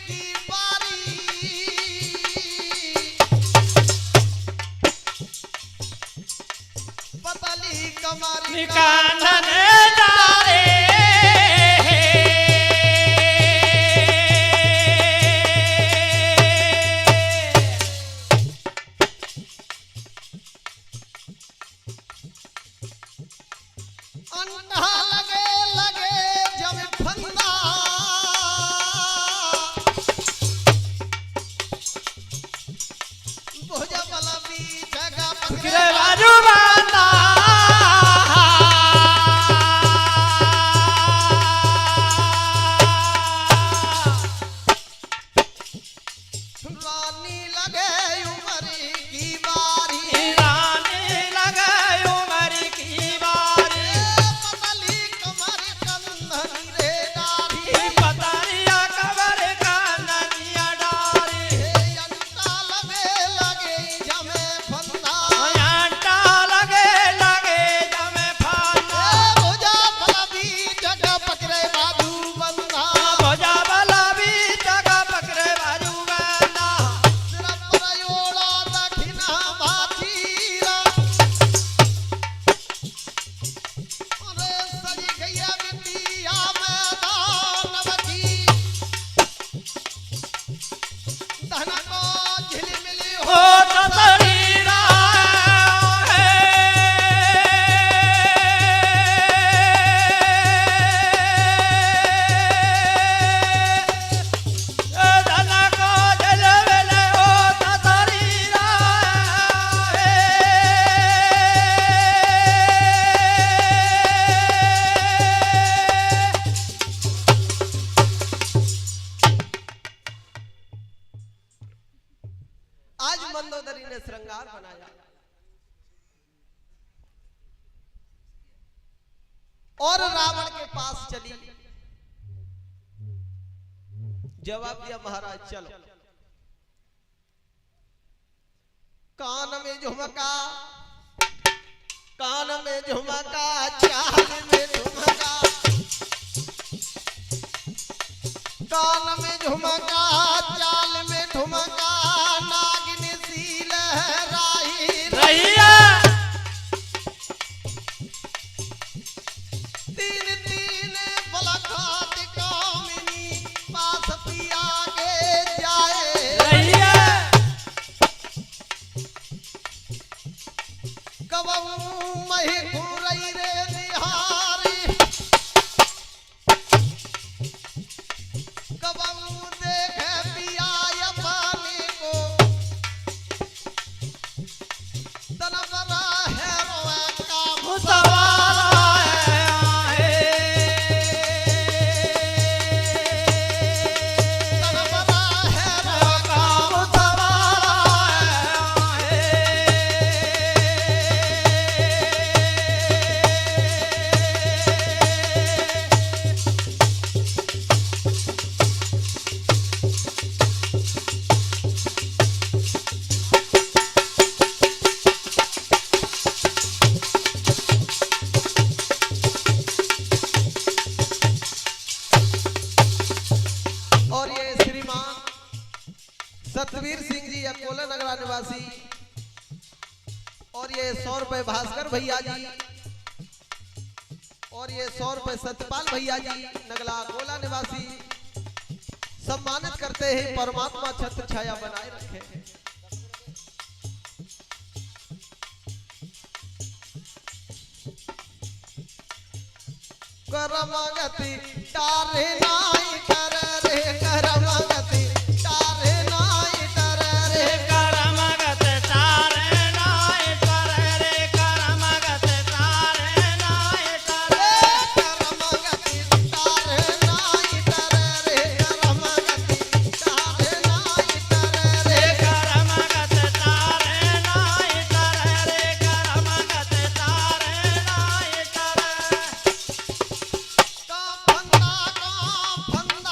की बारी पतली कमरी कानन डारे अंधा लगे लगे जब फंदा भुजा वाला बीच का पकड़े बाजू बांधा रानी लगे उमर की बारी रानी लगे उमर की बारी पतली कमर कंधनी रे डारी पतरिया कबर का नदिया डारी अंता लगे लगे जमे फंदा आटा लगे लगे जमे फाना भुजा वाला बीच का पकड़े बाजू बंधा भोजा वाला भी जगह पकड़े बाजू बंदा सिर पर योड़ा दक्षिणा भातीरा अरे सजी गैया बिटिया मैदान बची धन को झिलमिली हो ततरीरा धन को झलवले हो ततरीरा आज मंदोदरी ने श्रृंगार बनाया और रावण के पास चली जवाब दिया महाराज चलो कान में झुमका चाल में झुमका कान में झुमका चाल में ठुमका नागिन सी लहराई रहिया तीन तीन बलखात कामिनी पास पिया के जाए रहिया कबहू मही घूरई रे निहारी कबहू देखे पिया पानी को तन बना है रोए काम मुसवारा है तन बना है रोए काम और ये श्रीमान सतवीर सिंह जी अकोला नगरा निवासी और ये 100 रुपए भास्कर भैया जी और ये 100 रुपए सत्यपाल भैया जी नगला अकोला निवासी सम्मानित करते हैं। परमात्मा छत्र छाया बनाए रखे। करमगति तारे नाई कर रे करमगति तारे नाई कर रे करमगत तारे नाय करे रे करमगत तारे नाय करे करमगति तारे नाई कर रे करमगति तारे नाई कर रे करमगत तारे नाय करे रे करमगत तारे नाय करे का फंदा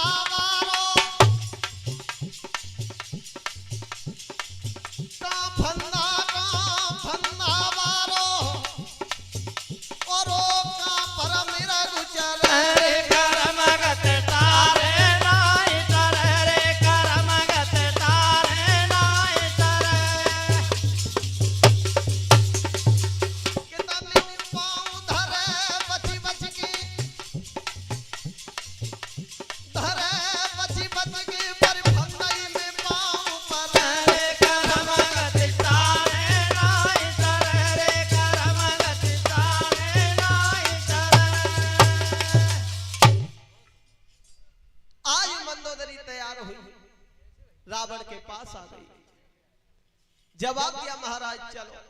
मंदोदरी तैयार हुई, रावण के पास आ गई। जवाब दिया महाराज चलो।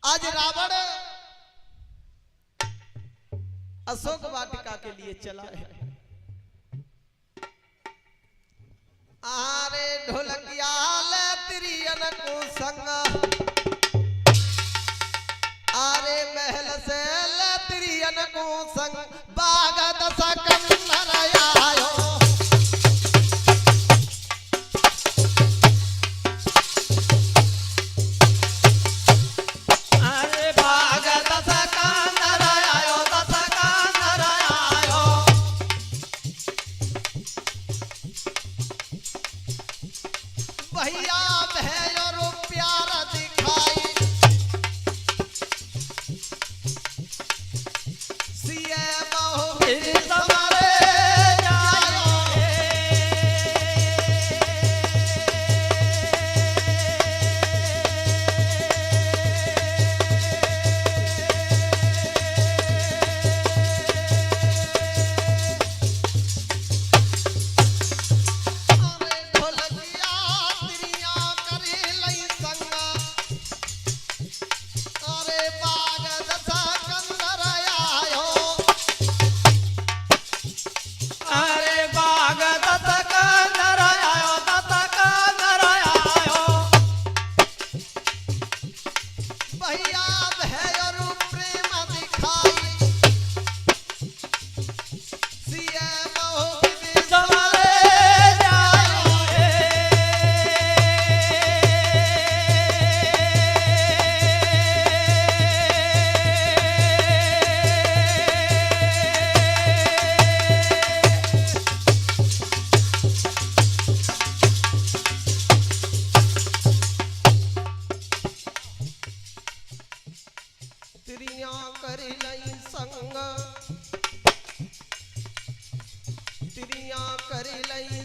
आज रावण अशोक वाटिका के लिए चला है। आरे ढोलकिया ले तिरियन को संग, आरे महल से ले तिरियन को संग, बाग दस कंदर आयो। भैया भैरो प्यार दिखाई, सिए बहु समारे जायो।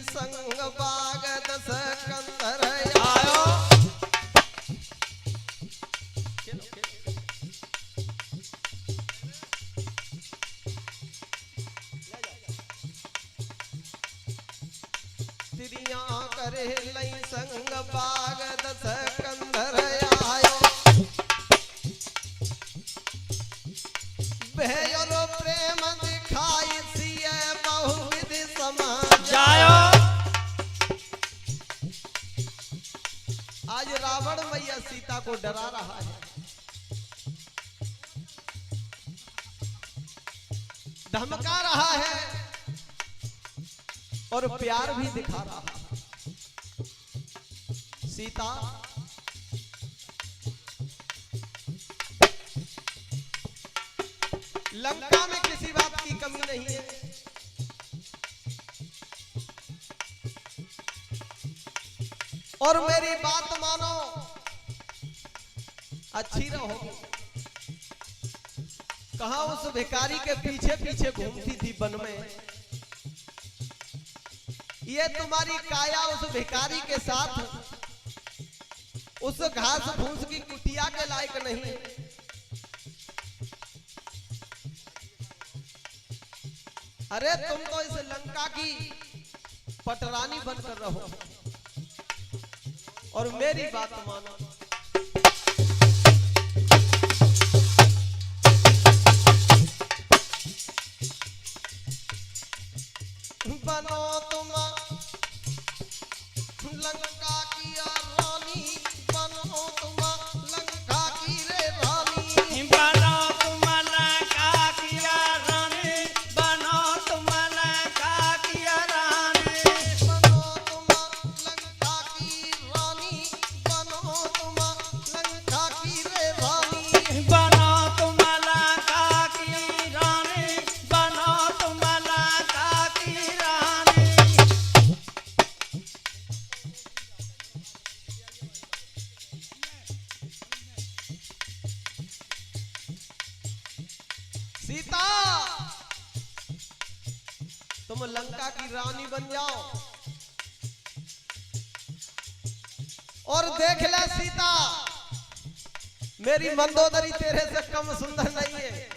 संग बाग दस कंदर आयो। तिरिया करे लई संग बाग दस कंदर आयो। बेहरो प्रेम दिखाई सिए बहुविधि समाज जायो। आज रावण मैया सीता को डरा रहा है, धमका रहा है और प्यार भी दिखा रहा है। सीता लंका में किसी बात की कमी नहीं है, और मेरी बात मानो, अच्छी रहोगी। कहां उस भिखारी के पीछे पीछे घूमती थी वन में, ये तुम्हारी काया उस भिखारी के साथ उस घास फूस की कुटिया के लायक नहीं। अरे तुम तो इस लंका की पटरानी बनकर रहो, और मेरी बात मानो। बनो तुम लंका की रानी, बनो तुम लंका की रे रानी। बनो तुम लंका की रानी, बनो तुम लंका की रानी। बनो तुम लंका की रानी, बनो तुम लंका की रे रानी। बनो तुम लंका की रानी, बनो तुम लंका की रानी। सीता तुम लंका की रानी बन जाओ, और देख ले सीता, मेरी मंदोदरी तेरे से कम सुंदर नहीं है।